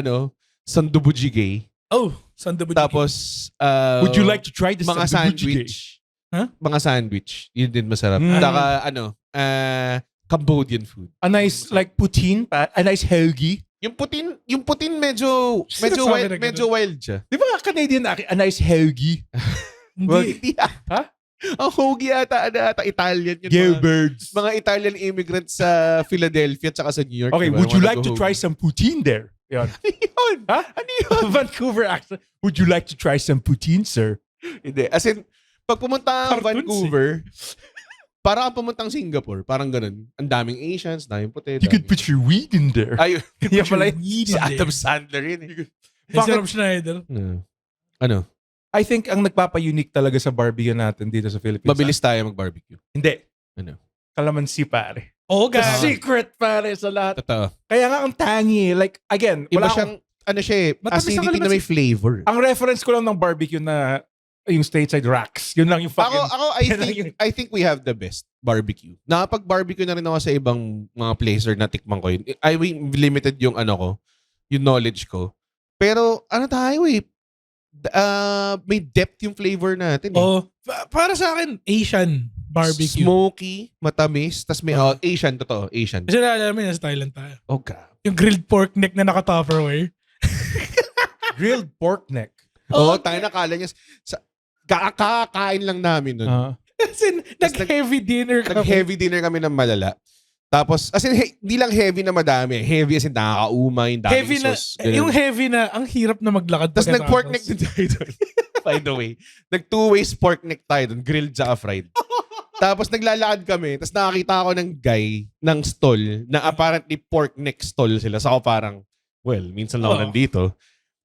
sandubujjigae. Oh, sandubuji. Tapos Would you like to try this mga sandwich? Huh? Mga sandwich. Yun din masarap. Mm. Saka Cambodian food. A nice like poutine, a nice hoagie. Yung putin medyo Sinasabi na medyo wild siya. Di ba Canadian a nice hoagie? Hindi. Hindi. Ha? Ang hoagie ata Italian yun. Gilberts. Mga Italian immigrants sa Philadelphia at saka sa New York. Okay, diba? would you Mga like to try nag-hoagie. some poutine there? Yun. Yun. Ha? Ano yun? Vancouver accent. Would you like to try some poutine, sir? Hindi. As in, pag pumunta ka ng Cartoons Vancouver, parang kang pumuntang Singapore. Parang ganun. Ang daming Asians, daming puti. You could put your weed in there. Ayun. Yan pala yun. Si Adam Sandler yun eh. Si Rob Schneider. Ano? I think ang nagpapa-unique talaga sa barbecue natin dito sa Philippines. Mabilis tayo mag-barbecue. Hindi. Ano? Calamansi, pare. Oo, The gago. secret, pare, sa lahat. Totoo. Kaya nga ang tangy. Like, again, Iba wala siyang, ano siya eh, Matamis ang acidity na may kalamansi. flavor. ang reference ko lang ng barbecue na yung stateside racks. Yun lang yung fucking... Ako, I think we have the best barbecue. Nakapag-barbecue na rin ako sa ibang mga places na tikman ko yun. I mean, limited yung ano ko, yung knowledge ko. Pero ano tayo eh, may depth yung flavor natin eh. Oh, para sa akin, Asian barbecue. Smoky, matamis, tas may Asian, totoo, Asian. Kasi alam mo, nasa Thailand tayo. Oh God. Yung grilled pork neck na naka-Tupperware. grilled pork neck. Oo, tayo nakala niya. Kakakain lang namin nun. Kasi nag-heavy dinner kami. Nag-heavy dinner kami ng malala. Tapos, as in, di lang heavy na madami. Heavy as in nakakaumay, daming Heavy na, sauce. ganun. yung heavy na, ang hirap na maglakad. Tapos pagkatapos. nag-pork neck din tayo doon. By the way. Nag-two-ways pork neck tayo doon. Grilled tsaka fried. Tapos naglalakad kami. Tapos nakakita ako ng guy ng stall na apparently pork neck stall sila. So ako parang, well, minsan lang ako nandito.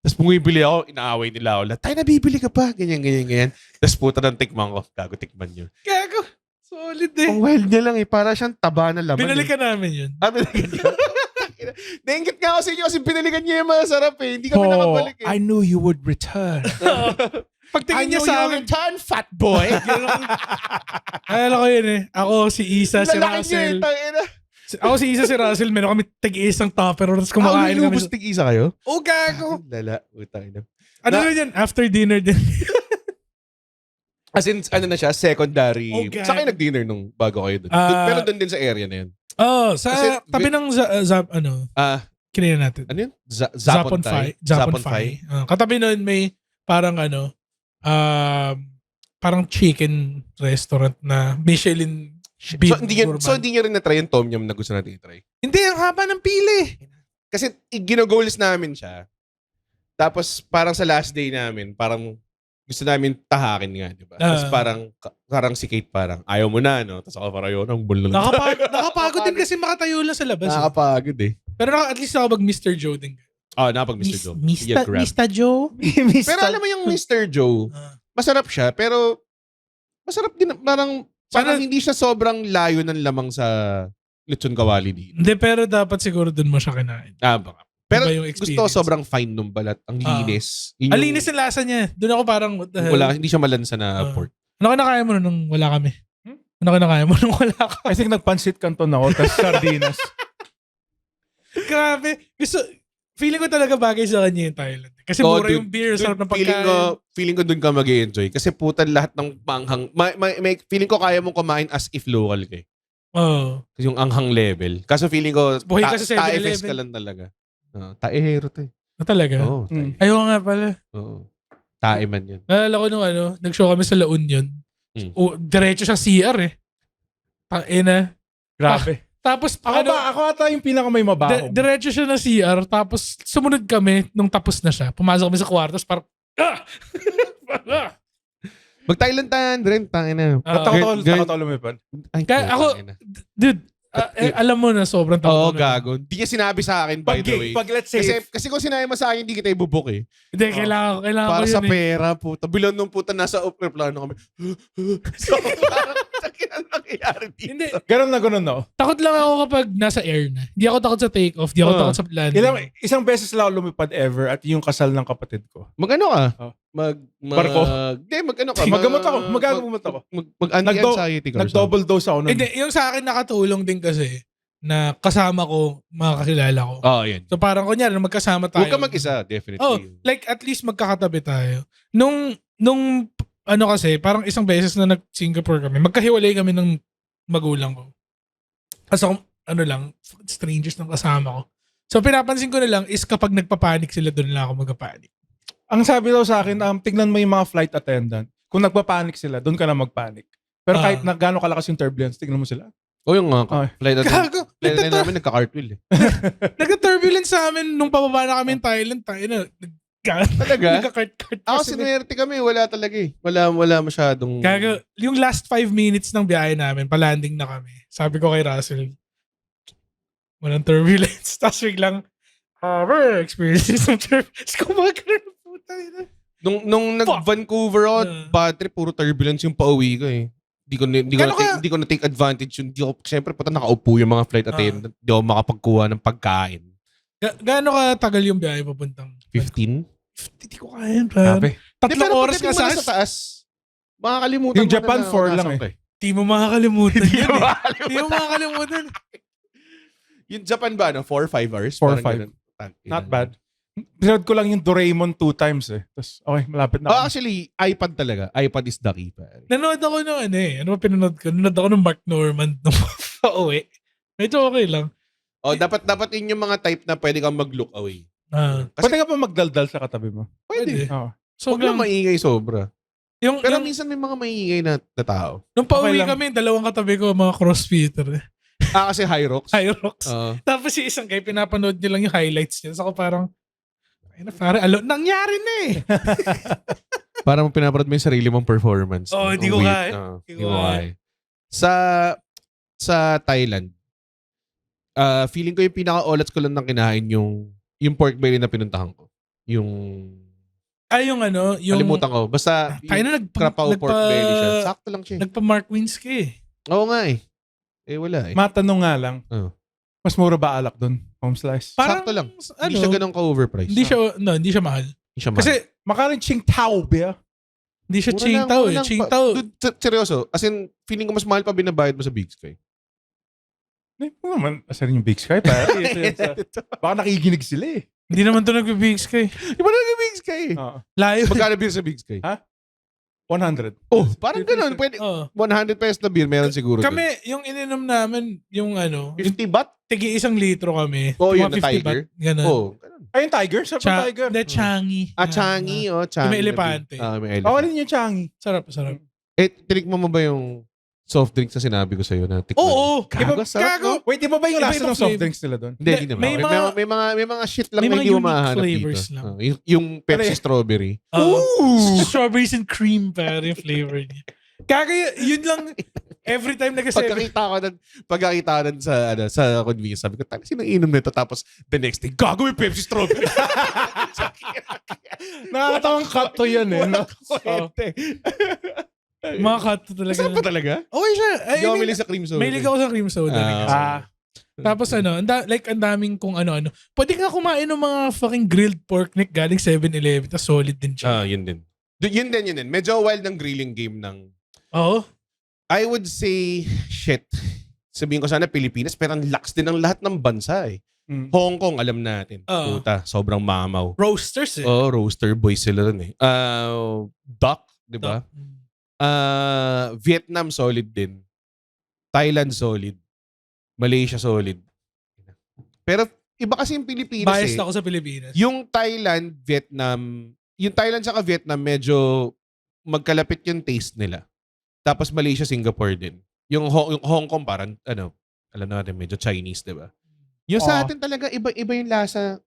Tapos bumibili ako, inaaway nila ako. Tayo nabibili ka pa? Ganyan. Tapos puta ng tikman ko. Gago tikman nyo. Gago. Solid eh. Ang wild niya lang eh. Para siyang taba na laman. Binalikan namin yun. Binalikan niya. Nainggit nga ako sa inyo kasi binalikan niya yung masarap eh. Hindi kami nakabalik eh. I knew you would return. Pagtingin niya sa amin, return, fat boy. alala ko yun eh. Ako, si Isa, si Lalaki niya Russell. eh. Tangina. Ako, si Isa, si Russell. Meron kami tig-isang topper. Tapos kumakain kami. Lubos tig-isa kayo? Oh, gago. Lala. Utang ina. Ano yun yan? After dinner din. As in, ano na siya, secondary. Oh, God. Saan kayo nag-dinner nung bago kayo doon? Pero doon din sa area na yun. Oh, sa Kasi, tabi ng kinina natin. Ano yun? Zapon Thai? Zapon Thai. Katabi nun may parang parang chicken restaurant na Michelin beef gourmand. So, hindi nyo rin na-try yung tom yum na gusto natin i-try? Hindi, ang haba ng pili. Kasi, gino-goals namin siya. Tapos, parang sa last day namin, parang gusto namin tahakin nga, di ba? Tapos parang si Kate parang, ayaw mo na, no? Tapos ako parang, yun, ang bulol. Nakapagod din kasi makatayo lang sa labas. Nakakapagod eh. Pero at least ako mag-Mr. Joe din. Napag Mr. Joe. Mr. Joe? Pero alam mo yung Mr. Joe, masarap siya, pero masarap din, parang hindi siya sobrang layo ng lamang sa lechon kawali dito. Hindi, pero dapat siguro dun mo siya kinain. Baka. Pero Iba yung gusto ko experience. sobrang fine nung balat. Ang linis. Ang linis ng lasa niya. Doon ako parang, what the hell? Hindi siya malansa na pork. Ano kinakain mo nung wala kami? Ano kinakain mo nung wala ka? I think nagpansit canton ako, tapos sardinas. Grabe. Feeling ko talaga bagay sa kanya yung Thailand. Kasi mura yung beer, sarap ng pagkain. Feeling ko dun ka mag-enjoy. Kasi putan lahat ng panghang. Feeling ko kaya mong kumain as if local ka eh. Oo. Yung anghang level. Kaso feeling ko, Buhay ka sa 7-Eleven. tae-fest ka lang talaga. Taehero to eh. Talaga? Oo. Ayaw nga pala. Oo. Tae man yun. Naalala ko nung nag-show kami sa La Union. Diretso siya CR eh. Tangina. Grabe. Tapos, Ako ata yung pinaka may mabaho. diretso siya na CR. Tapos, sumunod kami nung tapos na siya. Pumasok kami sa kwartos. Parang, Mag-Thailand tayo rin. Tangina. Takotol lumipad. Kaya ako, dude, Alam mo na sobrang Oo, takot. gago. Hindi niya sinabi sa akin, by the way. Pag let's say, Kasi kung sinabi mo sa akin, hindi kita ibubuk eh. Hindi, kailangan Para ko yun sa pera, puta. Bilang nung puta, nasa plano kami. So, parang, ano nangyayari dito? Hindi, ganun na ganun, no? takot lang ako kapag nasa air na. Hindi ako takot sa take off, hindi ako takot sa landing. Isang beses lang ako lumipad ever at yung kasal ng kapatid ko. Mag-ano ka? Oh. Barko? Hindi, mag-ano ka? Maggamot ako. Magagamot ako. Mag-anti-anxiety ka. Nag-double dose ako nun. Hindi, yung sa akin nakatulong din kasi na kasama ko mga kakilala ko. Oo, yan. So parang kunyari, magkasama tayo. Huwag ka mag-isa, definitely. Oh, like at least magkakatabi tayo. Nung ano kasi, parang isang beses na nag-Singapore kami, magkahiwalay kami ng magulang ko. Kasi ano lang, strangers ng kasama ko. So pinapansin ko na lang is kapag nagpapanik sila, doon lang ako magpapanik. Ang sabi daw sa akin, tignan mo yung mga flight attendant. Kung nagpapanik sila, doon ka na magpanik. Pero kahit na gano'ng kalakas yung turbulence, tignan mo sila. O yung nga, flight attendant. Gago! Flight attendant namin nagka-cartwheel eh. Nagka-turbulence sa amin nung pababa na kami in Thailand. Tayo na, Talaga? nagka-kart-kart. Ako sinuwerte kami, wala talaga eh. Wala masyadong... Gago, yung last 5 minutes ng biyahe namin, palanding na kami. Sabi ko kay Russell, walang turbulence. Tapos biglang, we're experiencing some turbulence. Kumagano na puta. Nung nag-Vancouver ako, bad trip, puro turbulence yung pauwi ko eh. Hindi ko na-take advantage yun. Siyempre, puta nakaupo yung mga flight attendant. Hindi ako makapagkuha ng pagkain. Gaano ka tagal yung biyahe papuntang? 15? Hindi ko kaya yun, pare. Tatlong oras ka sa taas. Makakalimutan yung Japan 4 lang eh. Di mo makakalimutan yun eh. Di mo makakalimutan. Yung Japan ba, 4 or 5 hours? 4 or 5. Not bad. Pinod ko lang yung Doraemon 2 times eh. Tapos, okay, malapit na. Actually, iPad talaga. iPad is the key. Nanood ako nung ano eh. Ano ba pinanood ko? Nanood ako ng Mark Norman nung pauwi. Medyo okay lang. Dapat yun yung mga type na pwede kang mag-look away. Pwede ka pa magdaldal sa katabi mo? Pwede. So, huwag lang maingay sobra. Pero yung, minsan may mga maingay na tao. Nung pauwi kami, dalawang katabi ko, mga crossfitter. Kasi High Rocks? High Rocks. Tapos yung isang guy, pinapanood niya lang yung highlights niya. So ako parang, nangyari na eh. Parang pinapanood mo yung sarili mong performance. Hindi ko kaya. Hindi ko kaya. Sa Thailand, feeling ko yung pinaka-olats ko lang ng kinain yung pork belly na pinuntahan ko. Yung kalimutan ko. Basta krapaw pork belly siya. Sakto lang siya. Nagpa-Mark Wins ka eh. Oo nga eh. Wala eh. Matanong nga lang. Mas mura ba alak doon? Home slice? Parang, sakto lang. Hindi siya ganun ka-overpriced. Hindi siya mahal. Kasi, makarin Ching Tao ba? Hindi siya Ching Tao eh. Ching Tao. Seryoso. As in, feeling ko mas mahal pa binabayad mo sa Big Sky. Hindi mo naman. Asan yung Big Sky? Baka nakikinig sila eh. Hindi naman ito nag-Big Sky. Di ba nag-Big Sky? Live. Magkano beer sa Big Sky? Ha? 100. Parang ganun. Pwede, 100 pesos na beer, meron siguro. Kami, yung ininom namin, yung 50 baht? Tigi 1 litro kami. Yun na Tiger? Ganun. Ay, yung Tiger? Sarap yung Tiger. Hindi, Changi. Changi. Yung may elepante. May elepante. Ano yung Changi? Sarap. Tinikman mo ba yung soft drinks na sinabi ko sa'yo na tikman? Oo. Gago. Wait, iba ba yung lasa ng soft drinks nila doon? Hindi naman. May mga shit lang na hindi mo mahanap dito. Yung Pepsi strawberry. Strawberries and cream pare yung flavor niya. Kaya yun lang every time pagkakita ko sa convenience, sabi ko, sino inom nito? Tapos the next day, gago yung Pepsi strawberry. Nakakatawang cut to yan eh. Mga cut to talaga. Masarap pa talaga? Okay siya. Hindi ako milig sa cream soda. Mahilig ako sa cream soda. Tapos ang daming kung ano-ano. Pwede ka kumain ng mga fucking grilled pork neck galing 7-Eleven. Tapos solid din siya. Yun din. Yun din. Medyo wild ng grilling game ng... Oo. I would say, shit. Sabihin ko sana Pilipinas, pero ang lakas din ng lahat ng bansa eh. Hong Kong, alam natin. Puta, sobrang mamaw. Roasters eh. Roaster boys sila rin eh. Duck, di ba? Vietnam solid din. Thailand solid. Malaysia solid. Pero iba kasi yung Pilipinas Biased ako sa Pilipinas. Yung Thailand saka Vietnam medyo magkalapit yung taste nila. Tapos Malaysia, Singapore din. Yung Hong Kong parang alam natin medyo Chinese, 'di ba? Yung sa atin talaga iba yung lasa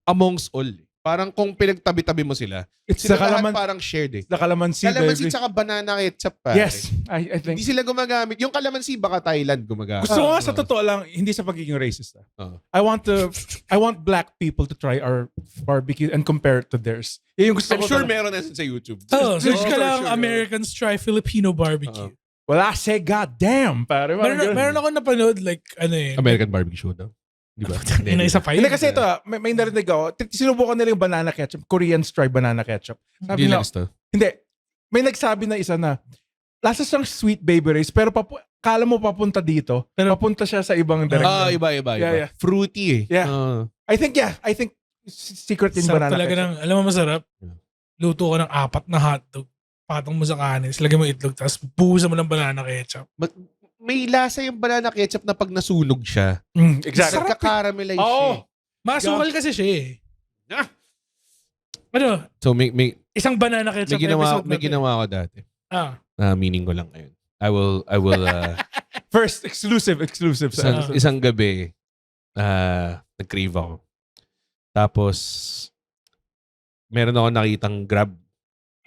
amongst all. Parang kung pinagtabi-tabi mo sila, It's sila the lahat kalaman, parang shared eh. the calamansi, Kalamansi baby. tsaka banana ketchup pare. Yes, I think. Hindi sila gumagamit. Yung kalamansi baka Thailand gumagamit. Gusto ko nga sa totoo lang, hindi sa pagiging racist. Oo. I want black people to try our barbecue and compare it to theirs. Yun yung gusto I'm ko sure talaga. meron na sa YouTube. Oh, search ka for lang sure. Americans try Filipino barbecue. Well, I say goddamn, pare. Meron ako napanood like ano eh. American barbecue show daw. Di ba? Ina isa pa yun. Hindi kasi ito, may narinig ako. Sinubukan nila yung banana ketchup. Korean try banana ketchup. Sabi Hindi na, lang gusto. hindi. May nagsabi na isa na, lasa siyang sweet baby race, pero kala mo papunta dito, pero papunta siya sa ibang direction. Iba. Yeah. Fruity eh. Yeah. I think secret in Sarap banana talaga ketchup. ng, alam mo masarap. Luto ka ng 4 na hotdog. Patong mo sa kanin, lagyan mo itlog, tapos buhusan mo ng banana ketchup. But may lasa yung banana ketchup na pag nasunog siya. Exactly. Nagka-caramelize siya. Oo. eh. Masukal kasi siya eh. Ah. Ano? So may Isang banana ketchup ginawa episode ko dati. Ah. Meaning ko lang ngayon. I will First, exclusive sa isang gabi nag-crave ako. Tapos meron ako nakitang Grab.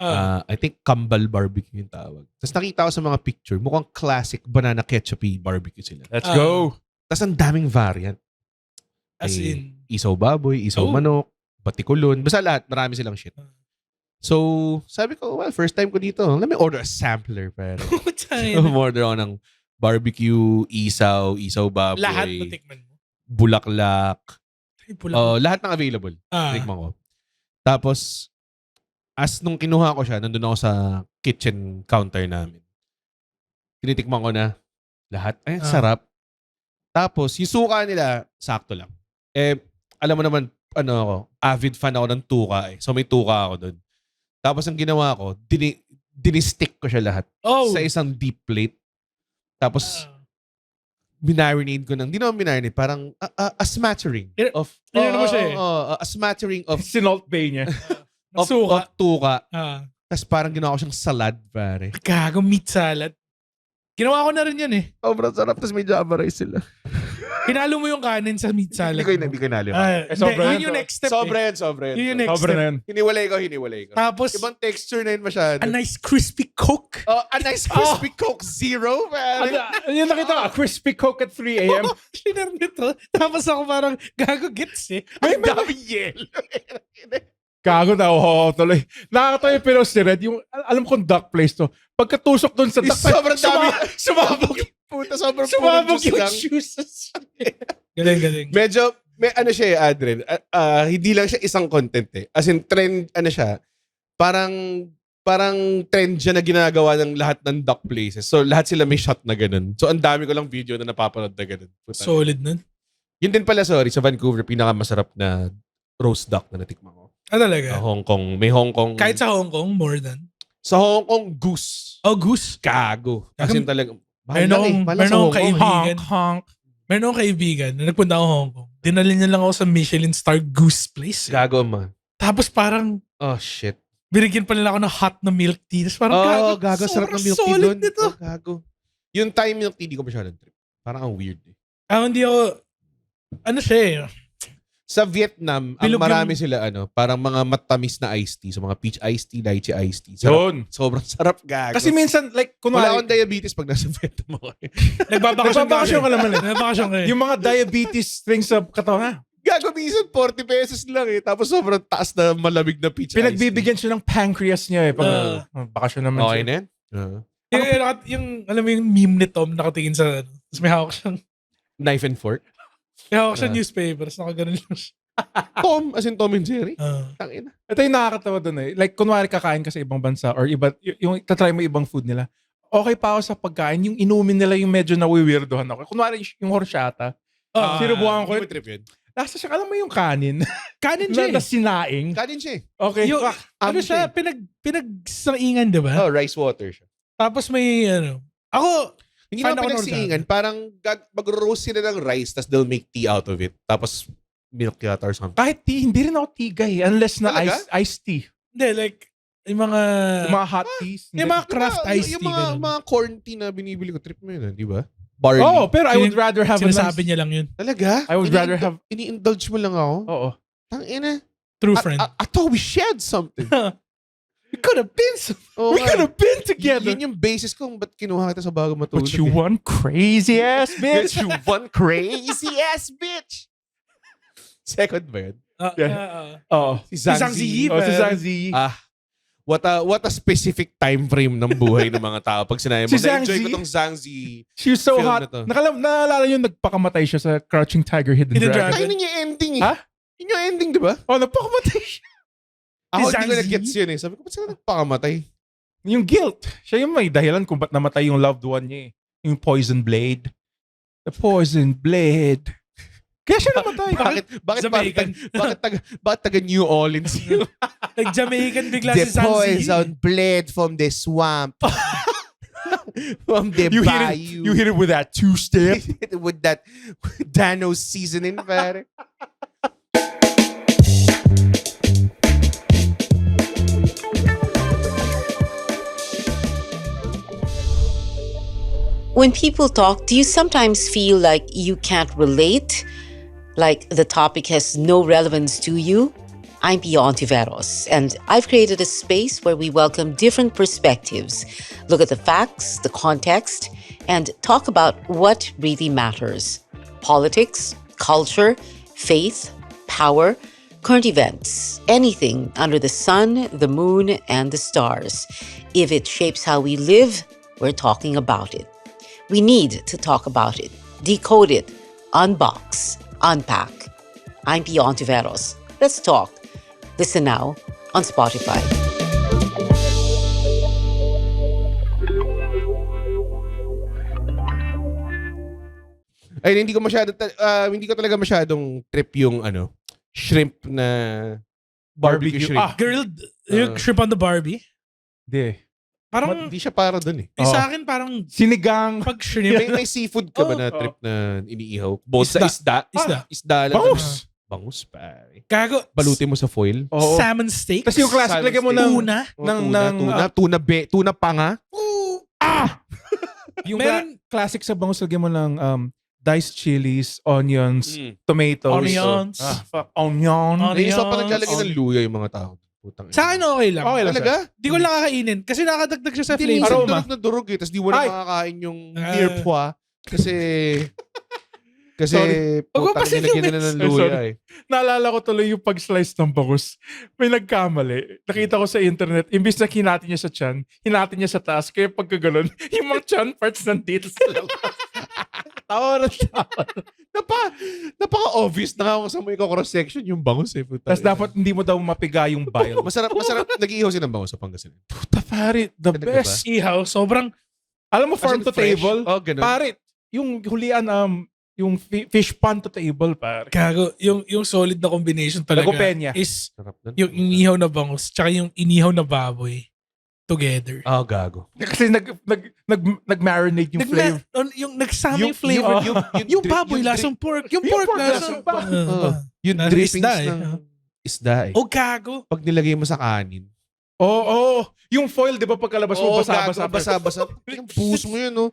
I think Kambal barbecue yung tawag. Tapos nakita ko sa mga picture, mukhang classic banana ketchupy barbecue sila. Let's go. Tapos ang daming variant. As May in. isaw baboy, isaw manok, batikulon. Basta lahat, marami silang shit. So, sabi ko, well, first time ko dito. Let me order a sampler. Pero order ako ng barbecue, isaw baboy. Lahat natikman mo. Bulaklak. Pula. Lahat ng available. Ah. Tikman ko. Tapos, nung kinuha ko siya, nandun ako sa kitchen counter namin. Tinitikman ko na lahat. Ay, sarap. Tapos, yung suka nila, sakto lang. Alam mo naman, avid fan ako ng tuka eh. So, may tuka ako doon. Tapos, ang ginawa ko, dinistick ko siya lahat sa isang deep plate. Tapos, binarinade ko hindi naman binarinade, parang a smattering of mo siya eh. a smattering of Sinalt Bay niya. of tuka. Tapos parang ginawa ko siyang salad, pare. Gago meat salad. Ginawa ko na rin yan eh. Sobrang sarap. Tapos may java rice sila. Hinalo mo yung kanin sa meat salad. Hindi ko inalo. sobra Yun yung next step Sobra eh. yan. Yun yung next Sobra step. na yan. Hiniwalay ko. Tapos, Ibang texture na yun masyado. a nice crispy Coke. A nice crispy Coke Zero, pare. Yung nakita ko, crispy Coke at 3 a.m. Shinar nito. Tapos ako parang gago gets eh. Ang daming yelo. Kago na, tuloy. Nakakatawa yung pinost ni Red. Yung, alam kong duck place to. Pagkatusok dun sa duck place, Sobrang dami. sumabog. Puta, sobrang Sumabog juice yung lang. juices. Galing. Medyo, may siya eh, Adrian. Hindi lang siya isang content eh. As in, trend, siya. Parang trend siya na ginagawa ng lahat ng duck places. So, lahat sila may shot na ganun. So, ang dami ko lang video na napapanood na ganun. Puta. Solid nun. Yun din pala, sa Vancouver, pinakamasarap na roast duck na natikman ko. Talaga? Hong Kong. May Hong Kong. Kahit sa Hong Kong, more than. Sa Hong Kong, goose. Oh, goose. Gago. As in talaga. Meron akong kaibigan. Honk. Meron akong kaibigan na nagpunta ako Hong Kong. Dinali niya lang ako sa Michelin star goose place. Gago, man. Tapos parang, Oh, shit. binigyan pa nila ako ng hot na milk tea. Tapos parang, Gago. Sarap ng milk tea solid doon. nito. Gago. Yung Thai milk tea, di ko masyadong trip. Parang ang weird eh. Hindi ako, siya eh. Sa Vietnam, ang Bilog marami sila parang mga matamis na iced tea. So mga peach iced tea, lychee iced tea. Yun. Sobrang sarap, gago. Kasi minsan, like, wala kunwari, akong diabetes pag nasa Vietnam ako. Nagbabakasyon ka naman eh. Nagbabakasyon ka eh. Yung mga diabetes things sa katawan, ha? Gago, minsan 40 pesos lang eh. Tapos sobrang taas na malamig na peach iced tea. Pinagbibigyan siya ng pancreas niya eh. Pag bakasyon naman Okay siya. na yan? Yung, alam mo yung meme ni Tom nakatingin sa, tapos may hawak siyang, Knife and fork? may hawak siyang newspaper, tapos nakaganon lang siya. Tom, as in Tom and Jerry? Tangina. Ito yung nakakatawa dun eh. Like, kunwari kakain ka sa ibang bansa or iba, yung tatry mo ibang food nila. Okay pa ako sa pagkain. Yung inumin nila yung medyo nawiwirdohan ako. Kunwari yung horchata. Sinubukan ko. Hindi mo trip yun? Lasa siya, alam mo yung kanin? Kanin siya na eh. sinaing. Kanin siya eh. Okay. Yung, ano siya, pinagsaingan, di ba? Rice water siya. Tapos may, ako, Hindi fan naman ako ng pinagsiingan. Parang mag-roast sila ng rice tapos they'll make tea out of it. Tapos milk yata or something. Kahit tea, hindi rin ako tigay. Unless na Talaga? iced tea. hindi, like, yung mga, Yung mga hot teas. yung mga craft iced tea. Yung ganun. mga corn tea na binibili ko, trip mo yun, di ba? Barley. Oh, pero I would rather have Sinasabi niya lang yun. Talaga? I would rather have... Ini-indulge mo lang ako? Oo. Tangina. True friend. I thought we shared something. We could have been so... Oo We nga could eh. have been together. Yun yung basis kung ba't kinuha kita sa bago matulog. But you one crazy ass bitch. You one crazy ass bitch. Second ba yun? Oh, Si Zhang Ziyi. oh, si Zhang Ziyi. What a specific time frame ng buhay ng mga tao. Pag sinabi mo, Si Zhang na-enjoy ko Ziyi? tong Zhang Ziyi. She was so film hot. na to. Naalala yun, nagpakamatay siya sa Crouching Tiger, Hidden Hidden Dragon. Dragon. Tayo yun yung ending eh. Ha? Yun yung ending, di ba? Oh, nagpakamatay siya. Ako Zhang hindi ko Ziyi? na-gets yun eh. Sabi ko, ba't sila nagpakamatay? Yung guilt. Siya yung may dahilan kung ba't namatay yung loved one niya eh. Yung poison blade. The poison blade. Kaya siya namatay. Bakit Jamaican. bakit taga New Orleans yung Nag-Jamaican bigla si Zhang Ziyi. blade from the swamp. From the bayou. You hit it with that two-step. With that Dano seasoning, pare. When people talk, do you sometimes feel like you can't relate? Like the topic has no relevance to you? I'm Pio Ontiveros, and I've created a space where we welcome different perspectives, look at the facts, the context, and talk about what really matters. Politics, culture, faith, power, current events, anything under the sun, the moon, and the stars. If it shapes how we live, we're talking about it. We need to talk about it, decode it, unbox, unpack. I'm Pio Ontiveros. Let's talk. Listen now on Spotify. Ay, hindi ko talaga masyadong trip yung shrimp na barbecue shrimp. Grilled, yung shrimp on the Barbie. Hindi. Parang, Hindi siya para dun eh. sa akin parang Sinigang. pag shrimp. May seafood ka ba na trip na iniihaw? Both sa isda? Isda lang. Bangus. Bangus, pare. Gago. Balutin mo sa foil. Oo. Salmon steak. Tapos yung classic, lagyan mo ng... Tuna. Tuna panga. Yung Meron- classic sa bangus, lagyan mo ng diced chilies, onions, tomatoes. Onions. Onion. May isa pa naglalagay ng luya yung mga tao. Putang ina. Sa akin okay lang. Okay lang Talaga? Di ko lang kakainin kasi nakadagdag siya sa Hindi, flavor. minsan Aroma. durog na durog eh. Tapos di mo na Ay! makakain yung mirepoix. Kasi Sorry. Huwag mo putang pasin nilagyan yung na ng mix. luya Sorry. eh. Naalala ko tuloy yung pag-slice ng bangus. May nagkamali. Nakita ko sa internet, imbis na hinati niya sa tiyan, hinati niya sa taas. Kaya pagkaganon, yung mga tiyan parts nandito sa labas. Tawa na tawa. Napaka-obvious na ako sa mga cross-section yung bangus eh. Puta. Tapos dapat hindi mo daw mapiga yung bile. Masarap. Nag-iihaw sila ng bangus sa Pangasinan. Puta pare, the Talaga ba? best. Ihaw, sobrang Alam mo, farm As in to fresh? table. Oh, ganun. Pare, yung hulian, yung fish pan to table, pare. gago. Yung solid na combination talaga Lagopenya. is Sarap nun. yung inihaw na bangus tsaka yung inihaw na baboy together. Oh, gago. Kasi nag-marinate yung flavor. Yung nagsama yung flavor. Yung baboy lasang pork. Yung pork lasang Yung Nasa drippings isda eh. ng isda eh. Oh, gago. Pag nilagay mo sa kanin. Oo. Yung foil, di ba pagkalabas mo, basa-basa. Basa-basa. Yung puso mo yun, no?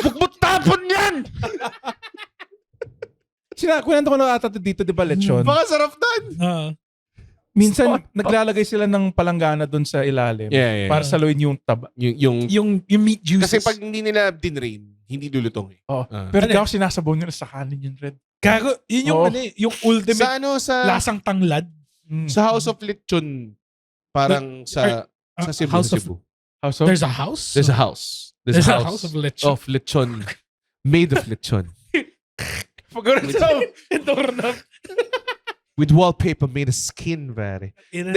Huwag mo tapon yan! Kwento ko na ata dito, di ba, lechon? Baka sarap nun. Minsan, naglalagay sila ng palanggana doon sa ilalim. Yeah. Para saluin yung taba. Yung meat juices. Kasi pag hindi nila dinrain, hindi lulutong eh. Oh. Ah. Pero Ano daw sinasabaw nila sa kanin yun, Red. gago, yun yung Oh. yung ultimate Sa lasang tanglad. sa House of Lechon, parang sa Cebu. House sa of- Cebu. House of... There's a house? There's a house. There's a house of lechon. Of lechon. Made of lechon. Pagkaroon sa... Doorknob. With wallpaper made of skin, pare. Hindi,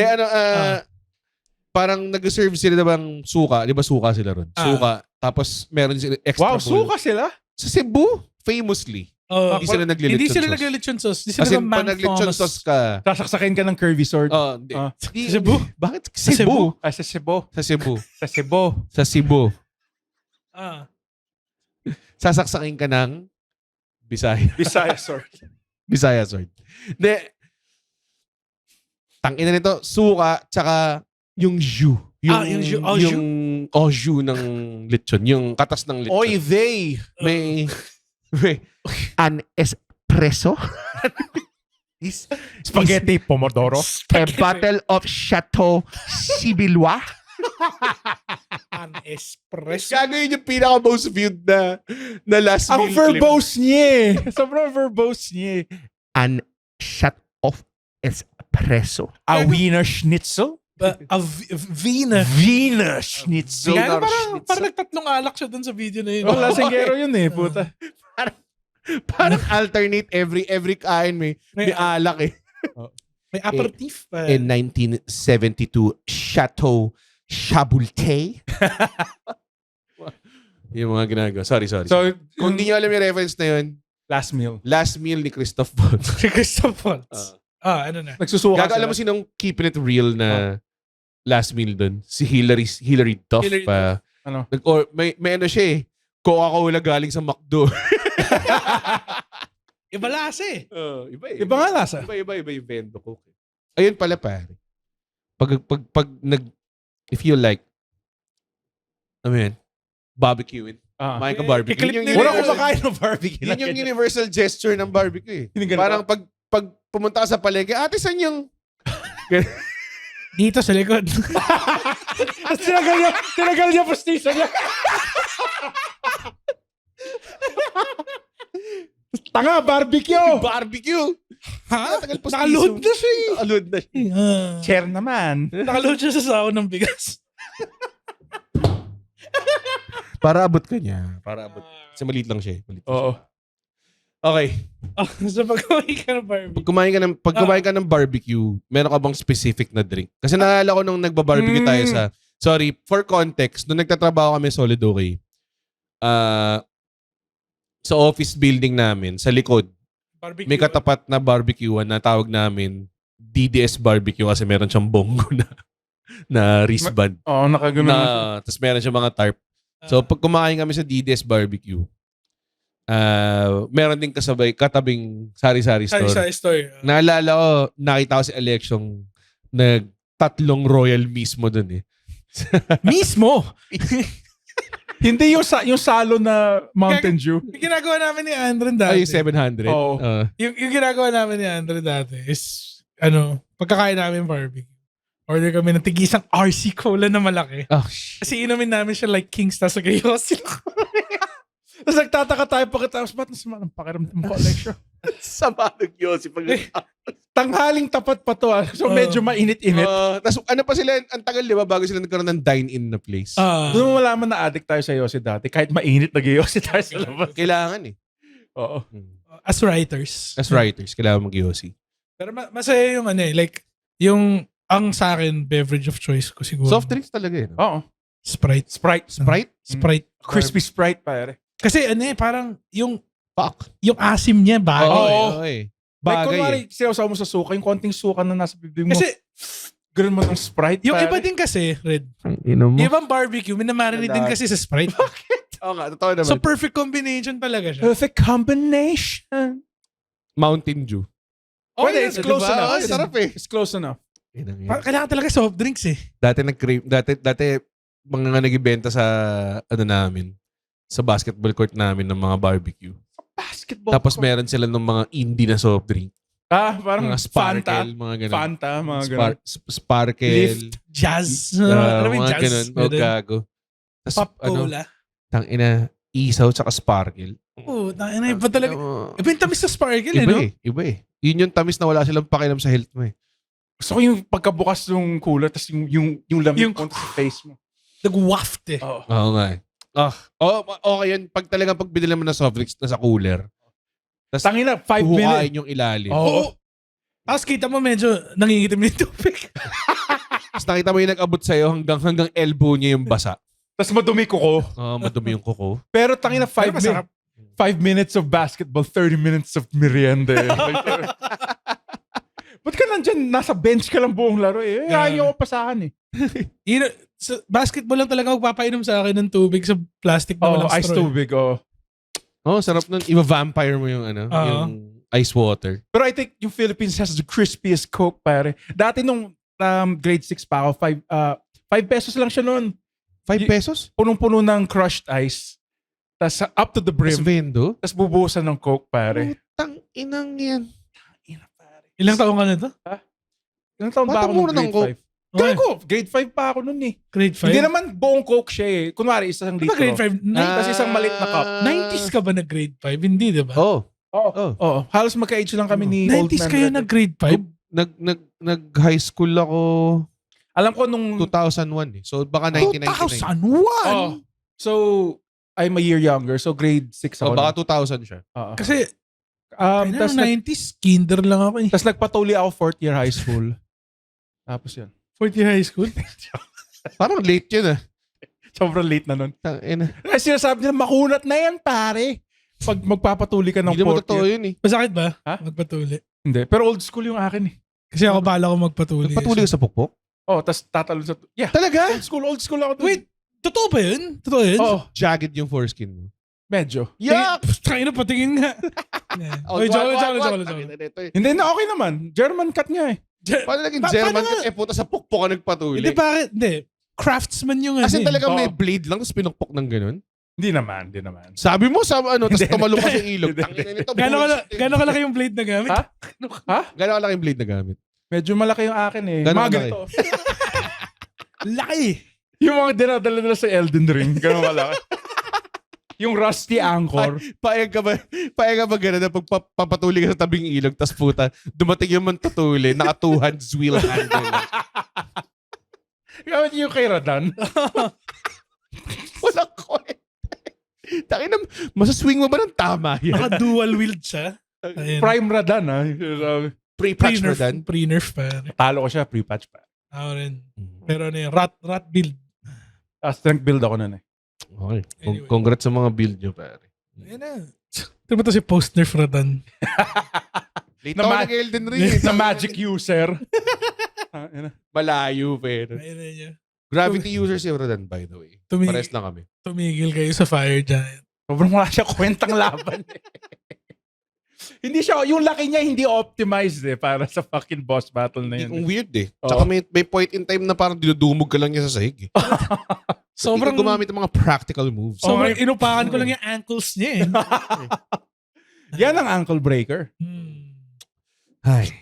parang nag-serve sila ng suka. Di ba suka sila ron? Suka. Tapos meron sila extra Wow, bowl. suka sila? Sa Cebu, famously. Oh, Hindi sila naglilechon Hindi sila sauce. naglilechon sauce. Hindi As sila in, man pag naglechon Thomas. sauce ka, Sasaksakin ka ng curvy sword. hindi. Ah. Di- Cebu? Bakit Sa Cebu? Sa Cebu. Sa Cebu. Sa Cebu. Sa Cebu. Sasaksakin ka ng Bisaya. Bisaya sword. Bisaya sword. Hindi. Tangina nito, suka, tsaka yung jus. Yung jus. Oh, jus? Yung jus ng lechon. Yung katas ng lechon. Oy, they. May an espresso. Spaghetti pomodoro. A bottle of Chateau Sibilois. An espresso. Gagawin yung pinaka-most viewed na last Ang meal clip. verbose niya eh. Sobrang verbose niya eh. An shot of espresso. A Wiener Schnitzel? Vina. Wiener Schnitzel. Kaya parang nagtatlong alak siya dun sa video na yun. Oh, lasinggero yun eh, puta. Parang alternate every kain may alak eh. May aperitif pa. In 1972, Chateau Chaboulté. Yung mga ginagawa. Sorry. So, Kung di nyo alam yung reference na yun, last meal. last meal ni Christoph Waltz. Si Christoph Waltz. Ano na? Nagsusuka Gaga, alam mo sinong keeping it real na last meal dun? Si Hilary Duff. Hilary pa. Ano? May ano siya eh. Coca-Cola galing sa McDo. Iba lasa eh. Iba eh. Iba nga lasa. Iba yung Vendo Coke. Ayun pala pare. If you like, barbecuing. Kumain ka barbecue. Kiklip Yun nila Wala yun. kumakain ng barbecue. Yun yung universal gesture ng barbecue eh. Hindi ganun Parang pag pumunta ka sa palengke, ate, saan yung... Dito sa likod. Tapos tinagal niya postiso niya. Tanga, barbecue! Barbecue! Ha? Tagal postiso. Nakaload na siya eh. Nakaload na siya. Chair naman. Nakaload siya sa sahon ng bigas. Para abot ka niya. Kasi maliit lang siya. Oo. Okay. So pag kumain ka ng barbecue. Pag kumain ka ng barbecue, meron ka bang specific na drink? Kasi naalala ko nung nagba-barbecue tayo sorry, for context, nung nagtatrabaho kami sa Solid Okay, sa office building namin, sa likod, Barbecue. may katapat na barbecuean na tawag namin DDS barbecue kasi meron siyang bongo na wristband. Oo, nakagano. Tapos meron siyang mga tarp. So pag kumain kami sa DDS barbecue, meron din katabing sari-sari store. Sa story. Naalala ko, nakita ko si Alexong nagtatlong royal mismo dun eh. Mismo? Hindi yung salo na Mountain Dew. Yung ginagawa namin ni Andre dati. Ay, 700. Oo. Yung ginagawa namin ni Andre dati is, pagkakain namin barbecue. Order kami ng tigisang RC Cola na malaki. Oh, shit. Kasi inumin namin siya like Kings sa Gayosi. Tapos nagtataka tayo pagkatapos, ba't nasama ng pakiramdam ko, Alexio? Sama ng Yossi pag Tanghaling tapat pa to. So medyo mainit-init. Tapos ano pa sila, ang tagal di ba bago sila nagkaroon ng dine-in na place. Doon mo malaman na addict tayo sa Yossi dati. Kahit mainit, nag-Yossi tayo sa labas. Kailangan eh. Oo. As writers. As writers, kailangan mag-Yossi. Pero masaya yung ang sa akin, beverage of choice ko siguro. Soft drinks talaga eh. No? Oo. Sprite. Sprite? Sprite. Crispy Sprite, pare. Kasi parang yung Fuck. asim niya bagay. Oo. Like, Bagay kunwari, eh. sinasawa mo sa suka, yung konting suka na nasa bibig mo. Kasi ganun mo ng Sprite, yung pare. iba din kasi, Red, Inom mo. ibang barbecue, minamarinate din kasi sa Sprite. Oo nga, totoo naman. So perfect combination talaga siya. Perfect combination. Mountain Dew. Pwede, it's close diba? enough. Oh, sarap eh. It's close enough. Kailangan talaga soft drinks eh. Dati mga nagbibenta sa namin, sa basketball court namin ng mga barbecue. Basketball. Tapos meron sila ng mga indie na soft drink. Parang Mga Sparkle, mga ganun. Fanta, mga ganun. Sparkle. Lift. Jazz. Mga Jazz. ganun. O gago. Tas, Pop Cola. tangina, isaw tsaka sparkle. Oo, iba talaga. Iba yung tamis sa sparkle Iba no? Iba eh. Yun yung tamis na wala silang pakialam sa health mo eh. Gusto ko yung pagkabukas ng cooler, tapos yung lamig Yung- konti sa face mo. Nag-waft eh. Oo. Oo nga eh. Okay yun. Pag talagang binili mo na soft drinks na sa cooler, tapos Tangina, 5 minutes. huhukain yung ilalim. Oo. Tapos kita mo medyo nangingitim yung tubig. Tapos nakita mo yung nag-abot sa'yo hanggang elbow niya yung basa. Tapos madumi ko. Madumi yung kuko. Pero tangina, 5 masarap. minutes of basketball, 30 minutes of merienda. Ba't ka nandyan? Nasa bench ka lang buong laro eh. Ayaw ko pasahan eh. Sa basketball lang talaga magpapainom sa akin ng tubig sa plastic na walang Ice straw. tubig, oh. Sarap nun. Iba-vampire mo yung yung ice water. Pero I think yung Philippines has the crispiest Coke, pare. Dati nung grade 6 pa ako, 5 pesos lang siya noon. 5 pesos? Punong-puno ng crushed ice. Tapos up to the Mas brim. vendo? Tapos bubuhusan ng Coke, pare. Putang inang yan. Ina, pare. Ilang taong ka na to? Ilang taon ba Bata ako muna nung ng grade Coke. 5? Gago, grade 5 pa ako nun eh. Grade 5? Hindi naman buong Coke siya eh. Kunwari, isang Di ba litro. grade 5? Tapos isang maliit na cup. 90s ka ba na grade 5? Hindi, di ba? Oh. Oo. Oh. Oo. Halos magka-age lang kami ni Old 90s Man kayo Red. na grade 5? Nag-high school ako Alam ko nung... 2001 eh. So baka 1999. 2001? Oh, so, I'm a year younger. So, grade 6 So ako. baka 2000 siya. Oo. Kasi, Tapos nung 90s, kinder lang ako eh. nagpatuli ako 4th year high school. Tapos yun. 4th year high school? Parang late yun ah. Sobrang late na nun. Tangina. Kasi sinasabi nila, makunat na yan, pare. Pag magpapatuli ka ng Hindi naman 4th totoo year. yun eh. Masakit ba? Ha? Magpatuli. Hindi. Pero old school yung akin eh. Kasi ako bala ko magpatuli. Nagpatuloy ka sa pukpok? Oh, tas tatalon sa... Yeah. Talaga? Old school ako. dun. Wait, totoo ba yun? Totoo yun? Oo. Jagged yung foreskin mo. Medyo. Yuck! Tayo na, patingin nga. Oy, joke. Hindi na okay naman. German cut nga eh. Paano naging Paano German nga? ka? Puta sa pukpok ka nagpatuloy. Hindi, bakit? Hindi. Craftsman yung As in talagang Oo. may blade lang tapos pinukpok ng ganun? Hindi naman. Sabi mo sa tapos Hindi. tumalong ka sa ilog. Hindi. Tangina nito. Gano'n kalaki yung blade na gamit? Ha? Ha? Gano'n kalaki yung blade na gamit? Medyo malaki yung akin eh. Ganun Mga malaki? ganito. Laki! Yung mga dinadala nila sa Elden Ring. Ganun malaki. Yung rusty anchor. Paayag ka ba gano'n na pagpapatuloy ka sa tabing ilog tapos puta, dumating yung mantatuli, naka two hands wheel handle. Gamit yung kay Radan. Walang kwenta. Tangina, masaswing mo ba ng tama yan? Naka-dual wield siya. Ayun. Prime Radan ha. Pre-patch mo Pre-nerf. dan? Pre-nerf pa. Talo ko siya, pre-patch pa. Ako rin. Pero ano yun, rat build. Strength build ako nun eh. Okay. Anyway. Congrats sa mga build nyo, pare. Ayun na. Ito ba ito si post-nerf Radan? Late Na ako ma- nag-Elden Ring. Na magic user. Malayo, pero. Ayun na niya. Gravity user si Rodan, by the way. Pares lang kami. Tumigil kayo sa Fire Giant. Sobrang wala siya kwentang laban eh. Hindi siya, yung laki niya hindi optimized eh para sa fucking boss battle na yun. Ang weird eh. Oo. Tsaka may point in time na parang dinudumog ka lang niya sa sahig eh. Sobrang, Ikaw gumamit ng mga practical moves. sobrang Okay. inupakan ko lang yung ankles niya eh. Yan ang ankle breaker. Ay.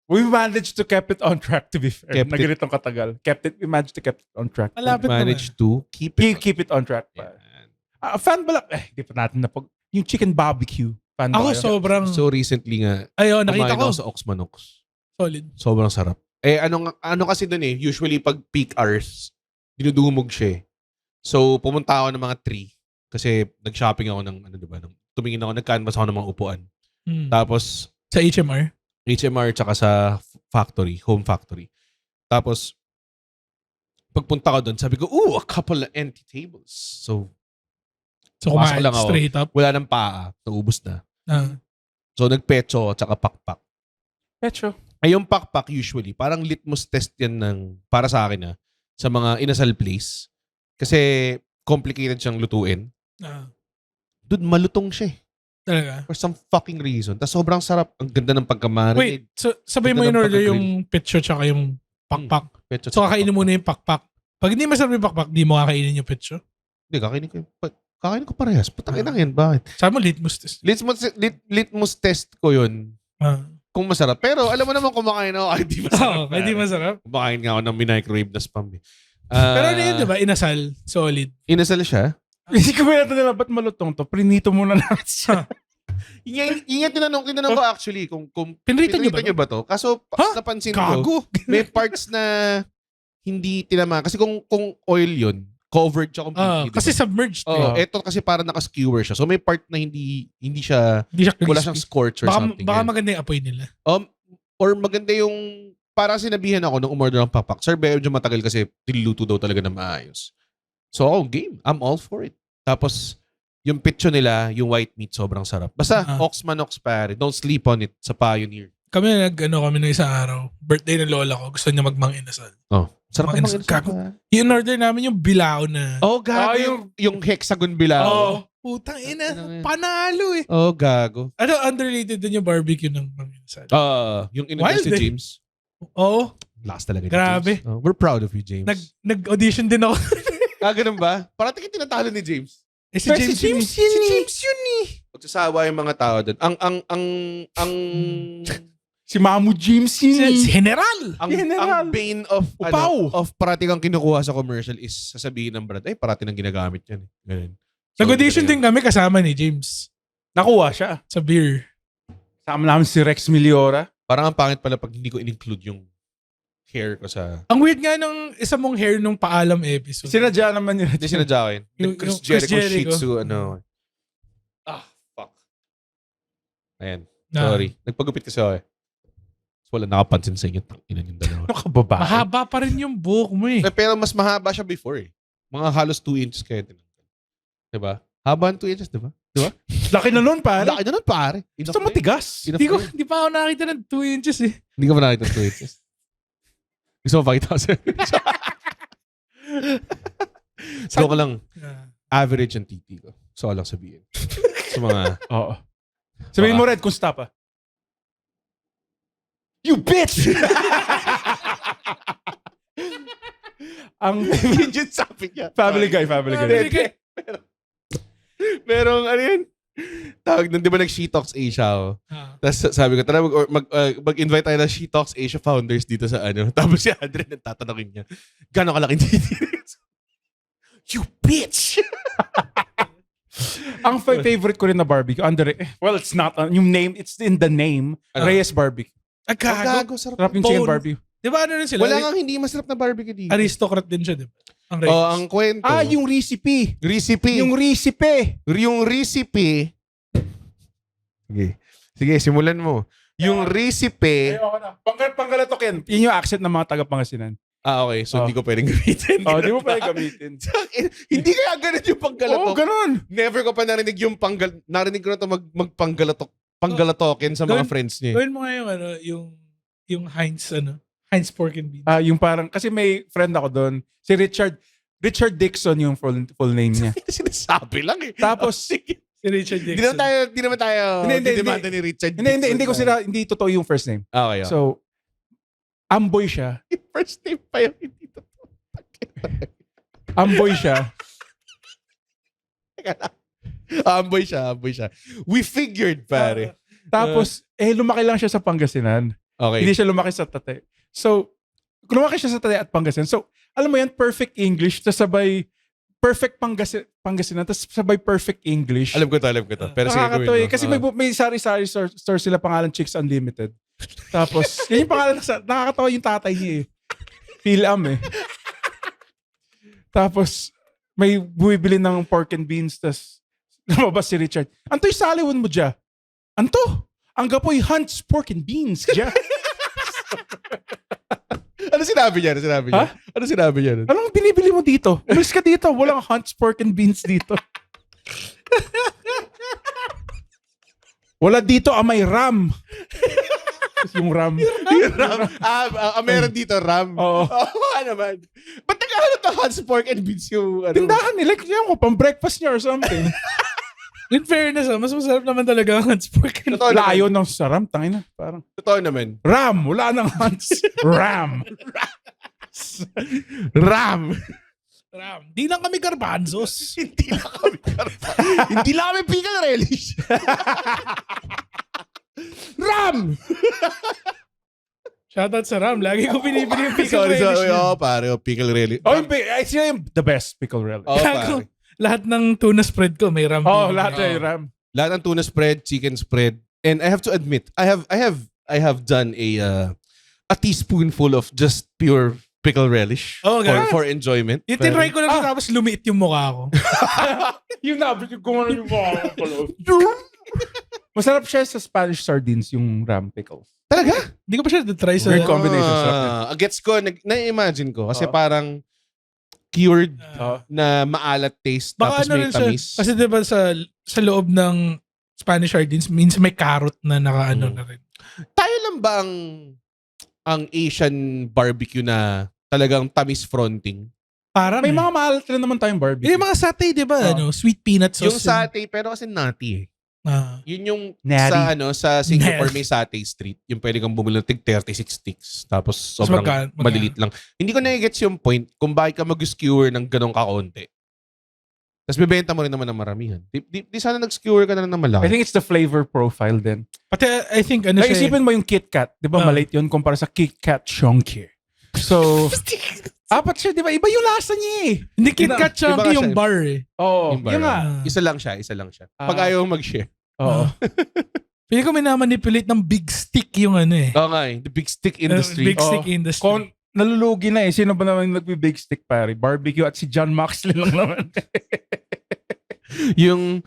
We managed to keep it on track to be fair. Kept Na it. ganitong katagal. We managed to keep it on track. Malapit Managed to keep it. Keep it on track pa. Yan. Fan ba lang? Hindi pa natin yung chicken barbecue. Fan ba Ako kayo? sobrang, So recently nga, ayun, nakita kumain ko. ako sa Oxmanox. Solid. Sobrang sarap. Ano kasi dun eh, usually pag peak hours, dinudumog siya eh. So, pumunta ako ng mga 3 kasi nag-shopping ako ng, tumingin ako, nag-canvas ako ng mga upuan. Tapos, Sa HMR. HMR tsaka sa factory, home factory. Tapos, pagpunta ko doon, sabi ko, a couple of empty tables. So, So Pasok kumain lang ako. straight up. wala nang paa. Naubos na. Ah. So, nagpetso tsaka pakpak. Petro. Ay, yung pakpak usually, parang litmus test yan para sa akin sa mga inasal place. Kasi complicated siyang lutuin. Dude, malutong siya eh. Talaga. For some fucking reason. Tapos sobrang sarap. Ang ganda ng pagkamarinade. Wait, so sabay mo Ganda in ng order pagka-grill. yung picture tsaka yung pakpak. Petso So tsaka kakainin pakpak. muna yung pakpak. Pag hindi masarap yung pakpak, di mo kakainin yung picture. Hindi, kakainin ko parehas. Putang ina yan, bakit? Sabi mo litmus test. Litmus test ko yun kung masarap. Pero alam mo naman kumakain ako kahit di masarap. Oo, hindi masarap. Kumakain nga ako ng microwave na spam eh. Pero ano yun, di ba? Inasal. Solid. Inasal siya. Hindi ko ba nila ba't malutong to? Prinito muna natin siya. Yung tinanong ko actually kung Pinrito niyo ba nyo ba to? Kaso napansin ko, Gago. may parts na hindi tinama. Kasi kung oil yun, covered siya completely. Kasi submerged. oh, eh. eto kasi parang naka-skewer siya. So may part na hindi siya, Hindi siya wala crispy. siyang scorch or something. Baka Yan. maganda yung apoy nila. Or maganda yung, parang sinabihan ako nung umorder ng papak, sir, medyo matagal kasi niluluto daw talaga na maayos. So, game. I'm all for it. Tapos, yung picture nila, yung white meat, sobrang sarap. Basta, Oxmanox pare. Don't sleep on it sa Pioneer. Kami kami ng isang araw. Birthday ng lola ko. Gusto niya magmang inasal. Oh, sarap Mga ng inasal. Gago. Yung order namin yung bilao na. Oh, gago. yung hexagon bilao. Putang ina. Panalo eh. Oh, gago. Ano, underrated din yung barbecue ng mang inasal. Yung in-invest Wild ni eh. James. Oo. Last talaga ni Grabe. James. We're proud of you, James. Nag-audition din ako. Ganun ba? Parang tinatalo ni James. Si Pero James, si James yun eh. yun eh. Si James yun eh. Magsasawa yung mga tao doon. Ang Si Mamu James Si yun. General! General. Ang bane of Upaw. of parati kang kinukuha sa commercial is sasabihin ng brand, ay parati nang ginagamit yan. Ganun. Nag-audition din kami kasama ni James Nakuha siya. sa beer. Sama namin si Rex Miliora. Parang ang pangit pala pag hindi ko in-include yung hair ko sa... Ang weird nga nung isa mong hair nung paalam episode. Sinadya naman nila. Hindi sinadya ko yun. Yung Chris Chris Jericho Shih Jericho. Tzu, ano. Fuck. Ayan. Na- Sorry. Nagpagupit kasi ako eh. So, wala nakapansin sa inyo. Tanginan yung dalawa. Ano ka babae? Mahaba pa rin yung buhok mo eh. Pero mas mahaba siya before eh. Mga halos 2 inches kayo. Diba? Haba 2 inches, diba? Laki na nun, pare. Laki na nun, pare. Basta matigas. Hindi pa ako nakita ng 2 inches eh. Hindi ka ba nakita ng 2 inches? Gusto mo pakita ko sa'yo? Joke lang. Average ang titi ko. So, lang sabihin. Sa mga... Oo. Sabihin mo, Red, kung stop ah. You bitch! Ang Midget sabi niya. Family Guy, Family Guy. Family Guy. Merong, ano yun? Tawag nun, di ba nag-She Talks Asia ako? Tapos sabi ko, tara mag-invite tayo ng She Talks Asia founders dito sa ano. Tapos si Andre nagtatanungin niya, gano'ng kalaking titi? You bitch! Ang favorite ko rin na barbecue, well, it's not, yung name, it's in the name, Ano? Reyes Barbecue. Gago. Sarap. Sarap yung chicken Bone. barbecue. Di ba ano rin sila? Wala nga hindi masarap na barbecue dito. Aristocrat din siya, di ba? Ang Reyes. Oh, ang kwento. Yung recipe. recipe. Yung recipe. Yung recipe. Sige, simulan mo. Yung recipe. Ayoko na. Panggalatok yan. Yun yung accent ng mga taga-Pangasinan. Okay. So, hindi ko pwedeng gamitin. Di mo pwede gamitin. Hindi kaya ganun yung panggalatok. Oo, ganun. Never ko pa narinig yung narinig ko na ito panggalatokin sa mga Gawin- friends niya. Gawin mo nga yung ano, yung Heinz pork and beans. Yung parang, kasi may friend ako doon, si Richard Dixon yung full name niya. Sinasabi lang eh. Tapos, Si Richard Hindi Dixon. naman tayo Hindi. didemanda ni Richard. hindi ko sila, hindi totoo yung first name. Okay. So, Amboy siya. First name pa yung hindi to. Amboy siya. Amboy siya. We figured, pare. Tapos, lumaki lang siya sa Pangasinan. Okay. Hindi siya lumaki sa Tate. So, lumaki siya sa Tate at Pangasinan. So, alam mo yan, perfect English, tas sabay perfect Pangasinan, tas sabay perfect English. Alam ko to. Pero sige, Nakakatawa gawin eh. mo. Kasi may sari-sari store sila, pangalan Chicks Unlimited. Tapos, yan yung pangalan, nakakatawa yung tatay niya eh. Phil-Am eh. Tapos, may bumibili ng pork and beans, tas lumabas si Richard. Anto'y saliwan mo dya? Anto? Ang gapoy Hunt's Pork and Beans dya. Ano sinabi niya? Ha? Ano sinabi niya? Anong binibili mo dito? Umalis ka dito. Walang Hunt's Pork and Beans dito. Wala dito, may ram. Yung ram. Yung ram. Meron dito, ram. Oo. Oo naman. Ba't nagkahanap ng Hans Pork and Beans yung ano? Tindahan nila. Kaya ko, pang breakfast niya or something. In fairness, mas masarap naman talaga ang Heinz pork and Totoo Layo naman. ng saram. Tangina. Parang, Totoo naman. ram. Wala nang Hunt's. Ram. Ram. Ram. Di lang kami garbanzos. Hindi lang kami pickle relish. Ram! Shoutout sa Ram. Lagi ko pinipili yung pickle Sorry. relish niya. Oo, pare. Pickle relish. Oh, sila yung the best pickle relish. Oo, Gago. pare. Lahat ng tuna spread ko may Ram. Oh, din. lahat Oo. ay ram. Lahat ng tuna spread, chicken spread. And I have to admit, I have done a teaspoonful of just pure pickle relish Oh, ganun. for enjoyment. Yung tinry ko lang tapos lumiit yung mukha ko. Yung nabit yung kung ano yung mga Masarap siya sa Spanish sardines, yung ram pickles. Talaga? Hindi ko pa siya try sa... Weird combination. Sarap Gets ko, na-imagine ko. Kasi Oo. parang cured Oh. na maalat taste Baka tapos ano may rin siya. tamis. Kasi diba sa loob ng Spanish sardines, minsan may carrot na nakaano na rin. Tayo lang ba ang Asian barbecue na talagang tamis fronting? Parang May mga mahal rin naman tayong barbecue. yung mga satay, di ba? Oh. Ano, sweet peanut sauce. Yung satay, pero kasi nati eh. Yun yung Natty. sa Singapore Natty. may satay street. Yung pwede kang bumili ng tig 36 sticks. Tapos Mas sobrang magkano? malilit lang. Hindi ko na-gets yung point kung bakit ka mag-skewer ng ganong kakaunti. Tapos bebenta mo rin naman ng maramihan. Di sana nag-skewer ka na ng malaki. I think it's the flavor profile din. Pati I think ano Like, siya. isipin mo yung Kit Kat. Di ba maliit yun kumpara sa Kit Kat Chunky. So, apat siya, di ba? Iba yung lasa niya eh. Hindi Kit Kat Iba Chunky ka yung siya. bar eh. Oo, Yung bar. yun nga. Isa lang siya. Pag Ah. ayaw mag-share. Oo. Pili ko may namanipulate ng big stick yung ano eh. Oo nga The big stick industry. Big stick Oo. industry. Nalulugi na eh. Sino ba naman yung nagbe-big stick, pare? Barbecue at si John Maxley lang naman. yung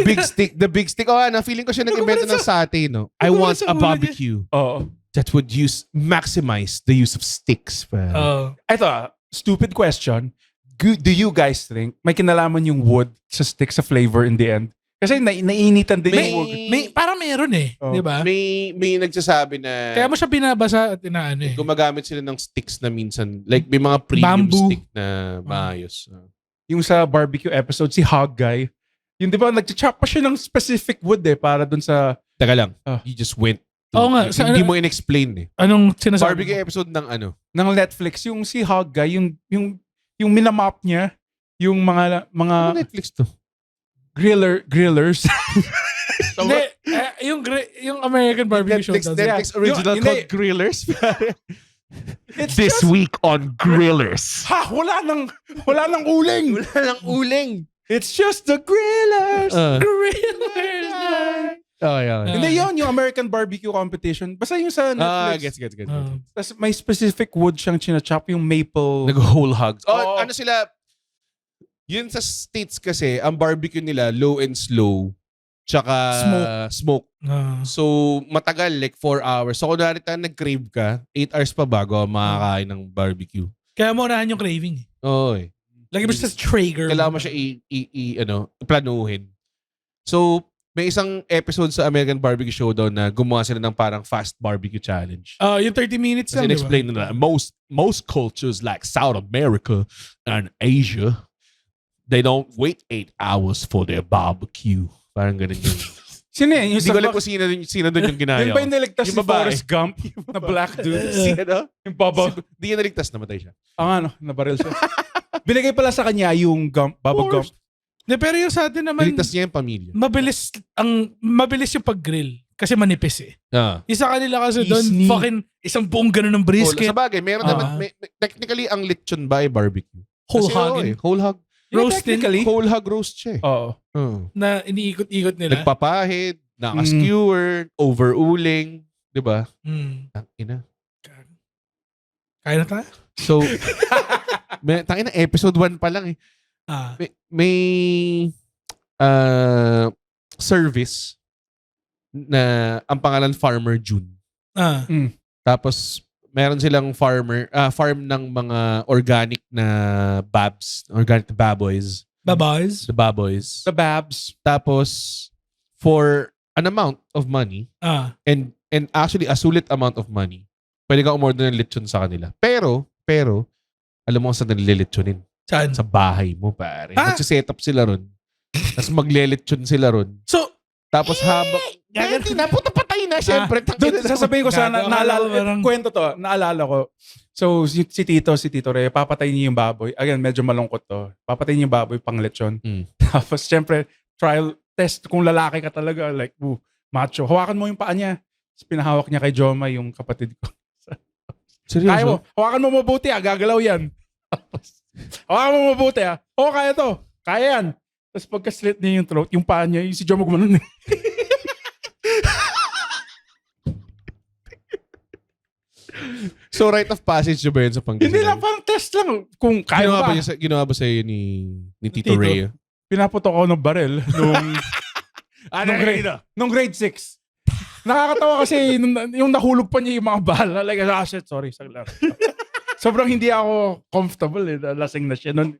big stick, the big stick. Feeling ko siya nag-invento ng sate, no? I want sa a ulo niya. barbecue Oo. that would maximize the use of sticks. Ito stupid question. Do you guys think may kinalaman yung wood sa stick sa flavor in the end? Kasi nainitan din yung wood. Parang meron eh. Oh. Di ba? May nagsasabi na Kaya mo siya binabasa at inaano eh. gumagamit sila ng sticks na minsan, like may mga premium Bamboo. stick na maayos. Yung sa barbecue episode, si Hog Guy, yung di ba, nag-chop pa siya ng specific wood eh, para dun sa... Taga lang. Ah. You just went to, Oo nga, hindi mo in-explain eh. Anong sinasabi Barbecue mo? episode ng ano? ng Netflix, yung si Hog Guy, yung minamap niya, yung mga Ano Netflix to? grillers. Hindi, yung American Barbecue Show. Netflix Yeah. original Yung- called Grillers. It's This just- week on Grillers. Ha! Wala nang uling! Wala lang uling. It's just the grillers! Okay. Hindi yun, yung American barbecue competition. Basta yung sa Netflix. Gets. Tapos may specific wood siyang chinachop, yung maple. Nag-whole hogs. Oo. Ano sila? Yun sa States kasi, ang barbecue nila, low and slow. Tsaka smoke. So, matagal, like 4 hours. So, kunwari tayo nag-crave ka, 8 hours pa bago makakain ng barbecue. Kaya mo unahan yung craving eh. Oo eh. Lagi mo siya sa Traeger. Kailangan mo siya planuhin. So, may isang episode sa American Barbecue Showdown na gumawa sila ng parang fast barbecue challenge. Yung 30 minutes Kasi lang, di ba? in-explain nila, most cultures like South America and Asia, they don't wait 8 hours for their barbecue. Parang ganun yun. Sino yun? Yung Hindi ko sa alam kung sino doon yung ginaya. Yun ba yung niligtas Yung ni babae. Forrest Gump? Na black dude? Sino? Yung baba. Di yan naligtas, namatay siya. Nabaril siya. Binigay pala sa kanya yung Baba Gump. De, pero yung sa atin naman, Naligtas niya yung pamilya. mabilis yung pag-grill. Kasi manipis eh. Ah. Yung sa kanila kasi doon, Isni. fucking isang buong ganun ng brisket. Sa bagay, meron naman, technically, ang lechon ba ay barbecue? Whole Kasi, hog. whole hog. Roasted. Whole hog roast siya eh. Oo. Na iniikot-ikot nila. Nagpapahid, naka-skewer, over-uling, di ba? Ang ina. Kaya na tayo? So, tangina, episode 1 pa lang eh. May service na ang pangalan Farmer June. Tapos, meron silang farm ng mga organic na organic na baboys. Baboys. The baboys. The Babs. Tapos, for an amount of money, and actually a sulit amount of money, pwede ka umorder ng lechon sa kanila. Pero, alam mo kung saan nililitsonin? Saan? Sa bahay mo, pare. Magsiset up sila ron. Tapos maglelechon sila ron. So, tapos habang... puta patay na, syempre. Doon, sasabihin ko sana, Parang- kwento to, naalala ko. So, si Tito Rey, papatay niya yung baboy. Again, medyo malungkot to. Papatay niya yung baboy pang lechon. Tapos, syempre, trial test kung lalaki ka talaga, like, macho. Hawakan mo yung paa niya. Tapos, pinahawak niya kay Joma, yung kapatid ko. Seryoso? Kaya mo, hawakan mo mabuti gagalaw yan. Tapos, hawakan mo mabuti kaya to. Kaya yan. Tapos pagka-slit niya yung throat, yung paa niya, yung si Joma gumanon. So, rite of passage ba yun sa Pangasinan? Hindi lang, parang test lang. Kung kaya Ginawa ba. ginawa ba sa'yo ni Tito Tito. Ray? Pinaputok ako ng barel nung grade 6. Nakakatawa kasi yung nahulog pa niya yung mga bala. Like, shit, sorry. Saglit. Sobrang hindi ako comfortable lasing na siya nun.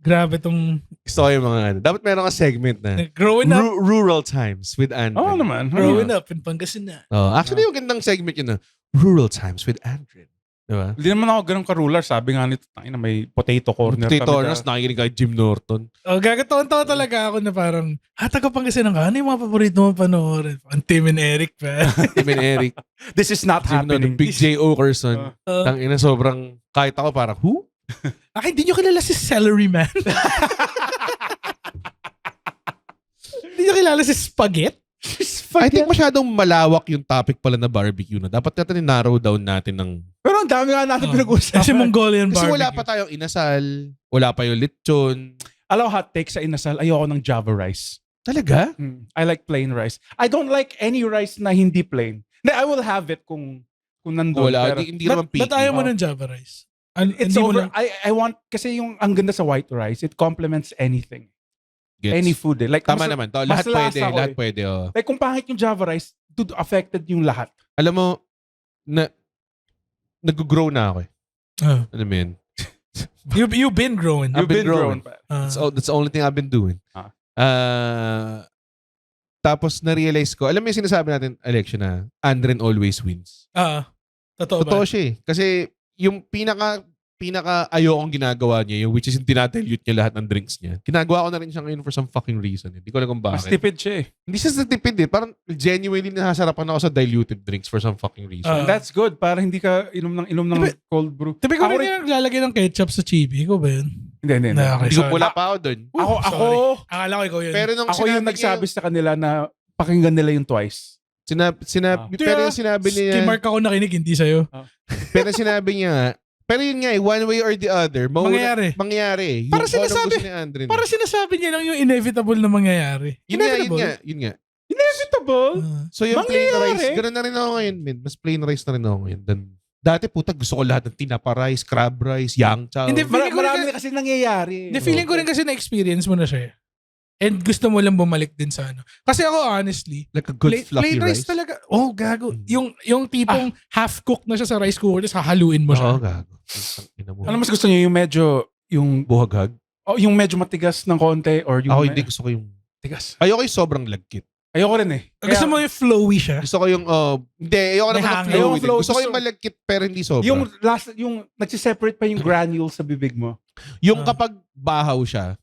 grabe tong Gusto ko yung mga dapat meron ka segment na growing up. Rural Times with Andre. Oo naman. Growing up in Pangasinan. Actually, yung gandang segment yun na Rural Times with Andre. Diba? Hindi naman ako ganun karular. Sabi nga nito, na may potato corner. Tito kami Ornas, nakikinig kay Jim Norton. Gagataon-taon talaga ako na parang, taga Pangasinan ka? Ano yung mga paborito mo panoorin? Ang Tim and Eric pa. Tim and Eric. This is not Jim Norton, happening. Big J. Okerson. Tangina, sobrang, kahit ako parang, who? Hindi nyo kilala si Celery Man? Hindi nyo kilala si Spaghetti? I think masyadong malawak yung topic pala na barbecue na. Dapat natin narrow down natin ng... Pero ang dami nga natin pinag-uusapan. Kasi Mongolian Kasi barbecue. wala pa tayong inasal, wala pa yung lechon. Alam mo, hot take sa inasal, ayoko ng Java rice. Talaga? I like plain rice. I don't like any rice na hindi plain. I will have it kung nandun. Wala, pero hindi naman picky. Ba't ayaw mo ng Java rice? it's Hindi mo over. lang- I want, kasi yung ang ganda sa white rice, it complements anything. Gets. Any food. Like, Tama mas- naman. To, mas lahat pwede. lasa ko Lahat eh. pwede. Oh. Like kung pangit yung Java rice, affected yung lahat. Alam mo, nag-grow na ako eh. Ah. Alam mo yun? You've been growing. I've been growing. Ah. That's the only thing I've been doing. Tapos na-realize ko, alam mo yung sinasabi natin, election na, Andren always wins. Totoo ba? Totoo siya eh. Kasi yung pinaka ayokong ginagawa niya, yung which is yung dinadilute niya lahat ng drinks niya. Ginagawa ko na rin siya ngayon for some fucking reason. Hindi ko alam kung Mas bakit. tipid siya eh. Hindi siya sa tipid eh. Parang genuinely nasasarapan ako sa diluted drinks for some fucking reason. And that's good. Para hindi ka inom ng cold brew. Tibi ko Ako rin yung naglalagay ng ketchup sa chibi. Ikaw ba yun? Hindi. Na, okay, Hindi ko sorry. wala pa ako dun. Ako, Sorry. Akala ko ikaw yun. Pero nung ako yung sinabi nagsabi sa kanila na pakinggan nila yung twice. pero yung sinabi niya, Mark ako nakinig, hindi sa'yo. pero sinabi niya, pero yun nga eh, one way or the other, Mangyayari. Mangyayari. Para Yung kung anong sinasabi- gusto ni Andren. Para sinasabi niya lang yung inevitable na mangyayari. Yun nga. Inevitable. So yung plain Mangyayari. rice, ganoon na rin ako ngayon, man. Mas plain rice na rin ako ngayon. Dati puta, gusto ko lahat ng tinapa rice, crab rice, yang chow. Hindi, feeling ko rin Marami kasi nangyayari. Hindi, feeling ko rin kasi na-experience mo na siya. And gusto mo lang bumalik din sa ano. Kasi ako, honestly, Like a good fluffy plain rice rice. talaga. Oh, gago. Yung tipong half-cooked na siya sa rice cooker, tapos hahaluin mo siya. Oo, gago. Ina mo. Ano mas gusto niyo? Yung medyo, yung Buhaghag? yung medyo matigas ng konti or yung Ako hindi gusto ko yung... matigas. Ayoko yung sobrang lagkit. Ayoko rin eh. Gusto mo yung flowy siya? Gusto ko yung... hindi, ayoko May naman ng hangin. flow. Ayoko flow. Gusto ko yung malagkit pero hindi sobra. yung nagsiseparate pa yung granules sa bibig mo. Yung kapag bahaw siya,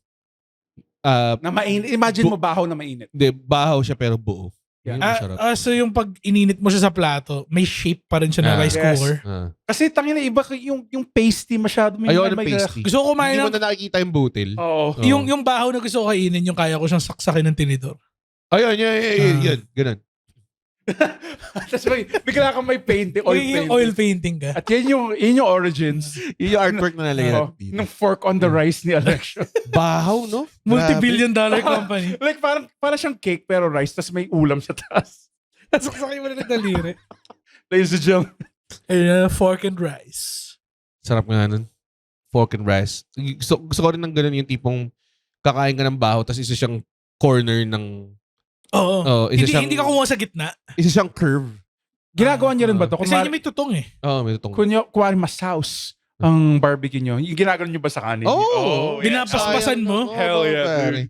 Na mainit. Imagine mo bahaw na mainit. hindi, bahaw siya pero buo. Yeah. Yun yung masarap. So yung pag ininit mo siya sa plato, may shape pa rin siya na rice Yes. cooker. Kasi tangina iba yung pasty masyado. Ayoko ng pasty. Gusto ko kumain Hindi mo ng... na nakikita yung butil. Oo. Oo. Yung bahaw na gusto ko kainin, yung kaya ko siyang saksakin ng tinidor. Ayun, yun. Ganun. Tapos bigla kang may painting, Yung oil painting ka. At yan yung origins. Yun yung artwork na nalagay Oo, natin dito. ng fork on the rice ni Alexio. Bahaw, no? Multi-billion-dollar company. Like para siyang cake pero rice tapos may ulam sa taas. Saksakin mo na ng daliri. Ladies and gentlemen. Ayun, fork and rice. Sarap nga nun. Fork and rice. Gusto ko rin ng ganun yung tipong kakain ka ng bahaw tapos isa siyang corner ng... Oo. Hindi ka kumuha sa gitna. Isa siyang curve. Ginagawa niyo rin ba to? Kasi yun may tutong eh. Oo, may tutong. Kuwari mas sauce ang barbecue nyo. Yung ginagawa niyo ba sa kanin? Oo. Binabasbasan mo? Hell yeah, pare.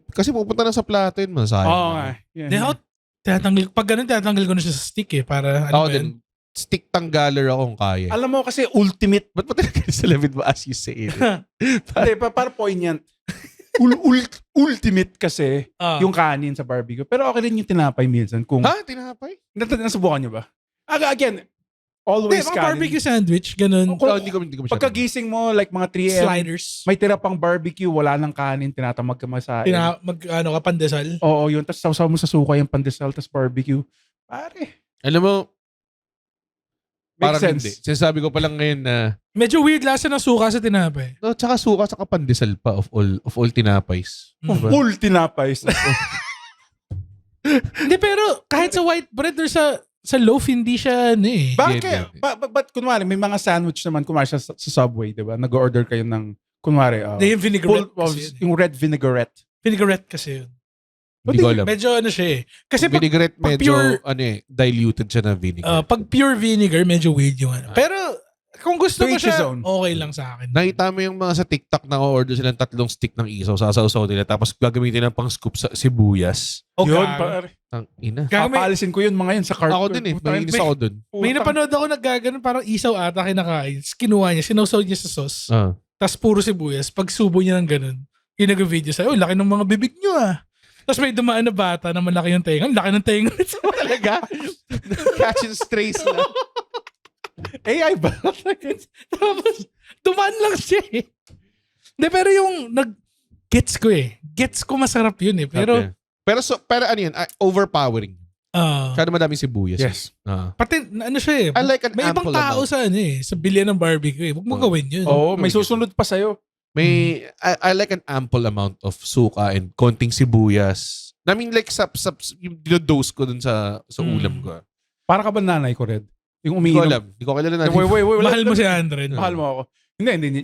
Kasi pupunta na sa plato yun, masayang. Oo nga. Yeah. Then ako, pag ganun, tinatanggal ko na siya sa stick eh. Para Ako ano din. Stick tanggaler ako kung kaya. Alam mo kasi ultimate. Ba't mo talaga sa labid mo as you say it? Hindi, para poignant. Ultimate kasi yung kanin sa barbecue. Pero okay rin yung tinapay minsan. Kung, Ha? Tinapay? nasubukan nyo ba? Again, always mga kanin. barbecue sandwich, ganun. Hindi ko masyadong. Pagkagising mo, like mga 3 a.m., Sliders. may tira pang barbecue, wala nang kanin, tinatamag ka masain. Ka pandesal. Oo, yun. Tapos sausaw mo sa suka yung pandesal, tapos barbecue. Pare. Alam mo, Makes parang sense. hindi. Sinasabi ko pa lang ngayon na, Medyo weird lasa ng suka sa tinapay. no, tsaka suka, tsaka pandesal pa of all tinapais. Diba? Full tinapay. Hindi, pero kahit sa white bread or sa loaf, hindi siya ano eh. Bakit? But kunwari, may mga sandwich naman, kunwari sa Subway, di ba? Nag-order kayo ng, kunwari, Yung vinaigrette full, kasi. yung red vinaigrette. Vinaigrette kasi yun. Hindi ko alam. Medyo ano siya eh. Kasi pag, Vinaigrette pag medyo, pure- diluted siya na vinegar. pag pure vinegar, medyo weird yung ano. Pero kung gusto To mo each his siya, own. okay lang sa akin. Nakita mo yung mga sa TikTok na order silang 3 stick ng isaw, sasaw-saw nila, tapos gagamitin ng pang scoop sa sibuyas. O Yun, gago. pare. Ang ina. Gago, may, Papalisin ko yun mga yun sa cart. Ako din eh. Mainis ako dun. may napanood ako naggaganon, parang isaw ata kinakain. Tapos kinuha niya, sinawsaw niya sa sauce. Tapos puro sibuyas. Pag subo niya ng ganun, yung nag-video sa'yo, laki ng mga bibig niyo ah. Tapos may dumaan na bata na malaki yung tenga. Laki ng tenga. Talaga? Catch and strays lang. AI ba? Tapos, dumaan lang siya eh. Hindi, pero yung gets ko eh. Gets ko masarap yun eh. Pero, Okay. Pero ano yun? Overpowering. Masyado madaming sibuyas. Yes. pati, ano siya eh. I like an may ibang ample tao amount. sa sa bilyan ng barbecue eh. Huwag mo gawin yun. Oo, may susunod pa sa'yo. I like an ample amount of suka and konting sibuyas. I mean, like, yung dinodose ko dun sa ulam ko. Para ka ba nanay ko, Red? Yung Hindi ko umiinom. alam. Hindi ko kilala na. Wait. Mahal mo si Andren. Mahal mo ako. Hindi.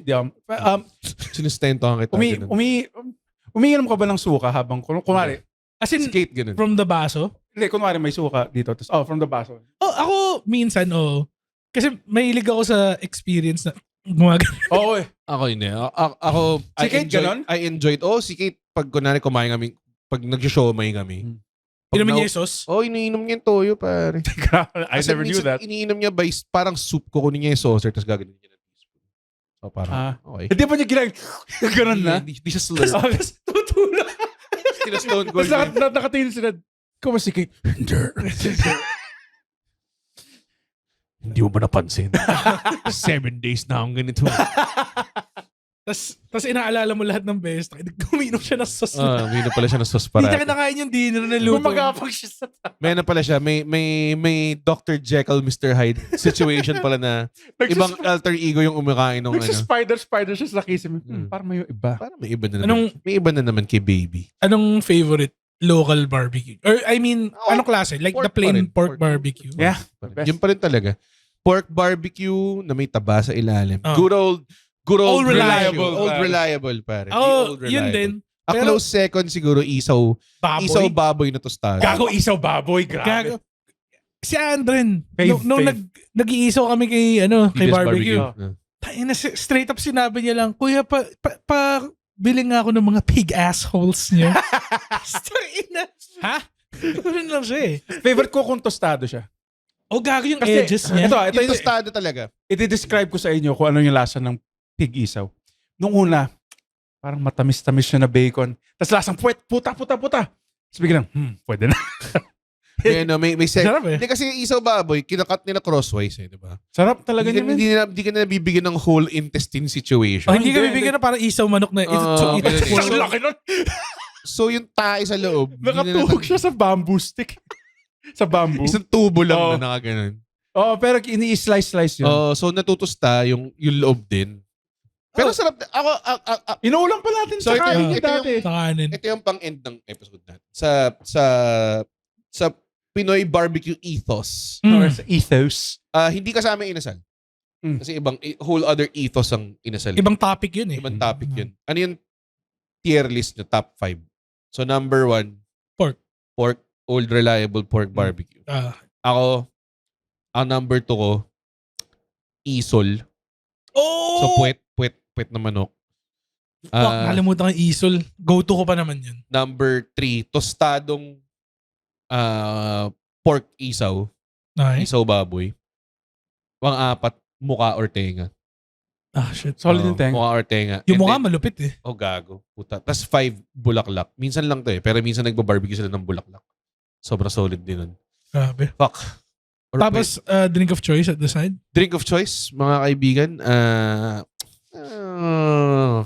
Sinustentohan kita. ganun. Umiinom ka ba ng suka habang, kunwari, As in, Skate, ganun. from the baso? hindi, kunwari may suka dito. Tapos, from the baso. Oh, ako, minsan, Kasi mahilig ako sa experience na gumagano. Oo eh. Ako hindi. Ako, Si Kate, ganon? I enjoyed. Si Kate, pag kunwari kumain kami, pag nag-showmay kami. Inumin niya yung sauce? Iniinom niya yung toyo, pare. I never knew that. Iniinom niya by parang soup, kukunin niya yung saucer, tapos gaganin niya ng teaspoon. So parang, okay. Hindi pa niya gano'n na? Hindi siya slurp. Tapos tutulog. Sila Stone Cold. Tapos nakatingin sila. Ikaw ba si Kate? Hindi mo ba napansin? 7 days na akong ganito. Tapos inaalala mo lahat ng best. Guminom siya ng sauce. Umiinom pala siya ng sauce Hindi niya parati. kinakain yung dinner na luto. Gumagapag siya sa May pala siya. May Dr. Jekyll, Mr. Hyde situation pala na ibang alter ego yung umakain ng ano. Nagsispider siya sa kisim. Parang may iba. Parang may iba na naman. May iba na naman kay baby. Anong favorite local barbecue? Or I mean, anong klase? Like the Pork plain pa rin. pork barbecue? Yeah. Best. Yun pa rin talaga. Pork barbecue na may taba sa ilalim. Oh. Good old reliable, Old pare. reliable, pare. Oh, The old yun reliable. din. A Pero- close second siguro isaw Baboy. baboy na tostado. Gago isaw baboy. Grabe. Gago. Si Andren, Fave, nung fave. nag-iisaw kami kay kay TBS barbecue. Yeah. Tayo straight up sinabi niya lang, Kuya, bili nga ako ng mga pig assholes niya. Ina. Ha? Ganun lang siya eh. Favorite ko kung tostado siya. O gago yung Kasi, edges niya. ito Yung tostado talaga. i-describe ko sa inyo kung ano yung lasa ng pig isaw. Nung una, parang matamis-tamis siya na bacon. Tapos lasang puta. Tapos biglang, pwede na. May Sarap eh. Hindi kasi yung isaw baboy, kinakat nila crosswise di ba? Sarap talaga niya. man. Hindi ka na nabibigyan ng whole intestine situation. Oh, hindi ka hindi, bibigyan na parang isaw manok na Oo, ganun eh. Ang laki nun. So yung tae sa loob, Nakatuhog siya sa bamboo stick. Sa bamboo. isang tubo lang Oo. na nakaganon. Oh, pero ini-slice yun. So natutusta yung loob din. Pero sarap. Inuulam pa natin So, sa kain ito dati. sa kanin. Ito yung pang-end ng episode natin. Sa Pinoy barbecue ethos. Or sa ethos. Hindi kasama yung inasal. Mm. Kasi whole other ethos ang inasal. Ibang topic yun eh. Ibang topic yun. Ano yung tier list nyo? Top 5. So number 1. Pork. Old reliable pork barbecue. Ako, ang number 2 ko, isol. So puwet na manok. Nakalimutan ko yung isol. Go-to ko pa naman yun. Number 3, tostadong pork isaw. Nice. Isaw baboy. Pang-4, muka or tenga. Shit. Solid yung tenga. Muka or tenga. Yung And mukha then- malupit eh. gago. Puta. Tapos 5, bulaklak. Minsan lang to pero minsan nagba-barbecue sila ng bulaklak. Sobrang solid din nun. Grabe. Fuck. Or Tapos, drink of choice at the side. drink of choice, mga kaibigan,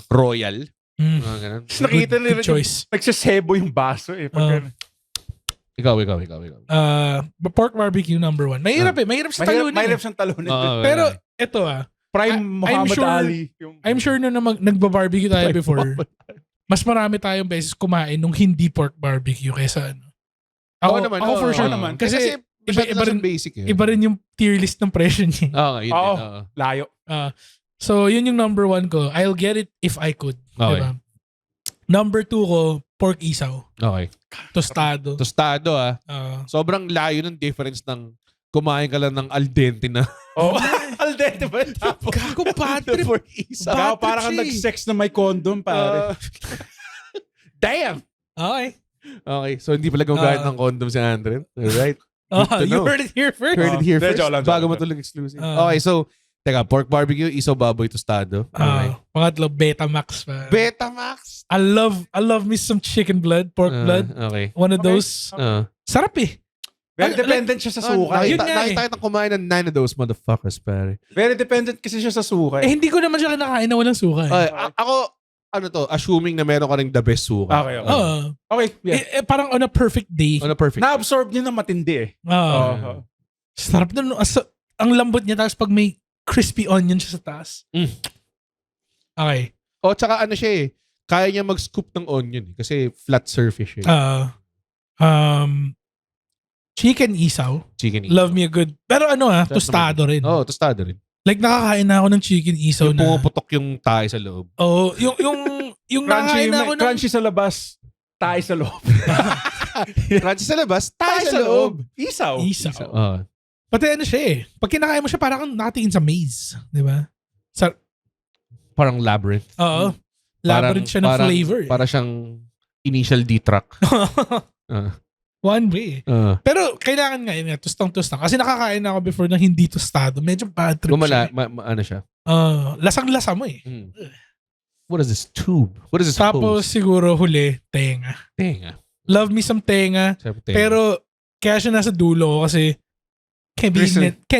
royal. Mga ganun. Nakita nila Good choice. nagsasebo yung baso eh. Pag, Ikaw. Pork barbecue number 1. Mahirap eh. Mahirap sa talunin. mahirap eh. siyang talunin. Pero, ito Prime Muhammad sure- Ali. Yung, I'm sure na nagba-barbecue tayo before, mas marami tayong beses kumain nung hindi pork barbecue kaysa ano. Ako for sure naman. Kasi iba rin- basic eh. iba rin yung tier list ng presyo niya. Yun Oo. din. Oo. layo. So, yun yung number 1 ko. I'll get it if I could. Okay. Diba? Number 2 ko, pork isaw. Okay. Tostado. Tostado Sobrang layo ng difference ng kumain ka lang ng al dente na Oh, al dente ba? Tapos, Gago bad trip. pork isaw. Gago, Bad parang trip kang siya eh. nag-sex na may condom, pare. Damn! Okay. Okay, so hindi pala gumagamit ng condom si Andren. Alright. to You know. heard it here first. Heard it here Hindi, first. joke lang, Bago joke lang. matulog exclusive. Ah. Okay, so, teka, pork barbecue, isaw baboy tostado. Okay. Pangatlo, Betamax pa. Betamax. I love me some chicken blood, pork blood. Okay. One of Okay. those. Sarap eh. Very dependent siya sa suka. Yun nga eh. Nakita kitang kumain ng 9 of those motherfuckers, pare. Very dependent kasi siya sa suka. Eh, hindi ko naman siya kinakain na walang suka. Ako, assuming na meron ka rin the best suka. Okay. Okay, Yeah. parang on a perfect day. On a perfect. Na-absorb niya ng matindi eh. Oo. Sarap na. Ang lambot niya, tapos pag may crispy onion siya sa taas. Okay. Tsaka siya eh. Kaya niya mag-scoop ng onion eh, kasi flat surface siya. Chicken isaw. Chicken Love me a good. Pero tostado rin. Tostado rin. Like nakakain na ako ng chicken isaw Yung na. pumuputok yung tayo sa loob. Oh, yung nakakain na ako ng Crunchy sa labas, tayo sa loob. Crunchy sa labas, tayo sa loob. Isaw. Isaw. Pati siya eh. Pag kinakain mo siya, parang kang nakatingin sa maze. Di ba? Parang labyrinth. Oo. Labyrinth siya ng flavor. Para siyang initial D-track. One way. Pero kailangan nga yun, tostang-tostang. Kasi nakakain na ako before na hindi tostado. Medyo bad trip siya. Siya? Lasang-lasa mo eh. What is this tube? What is this Tapos siguro huli, tenga. Tenga. Love me some tenga. Pero kaya siya nasa dulo ko kasi can't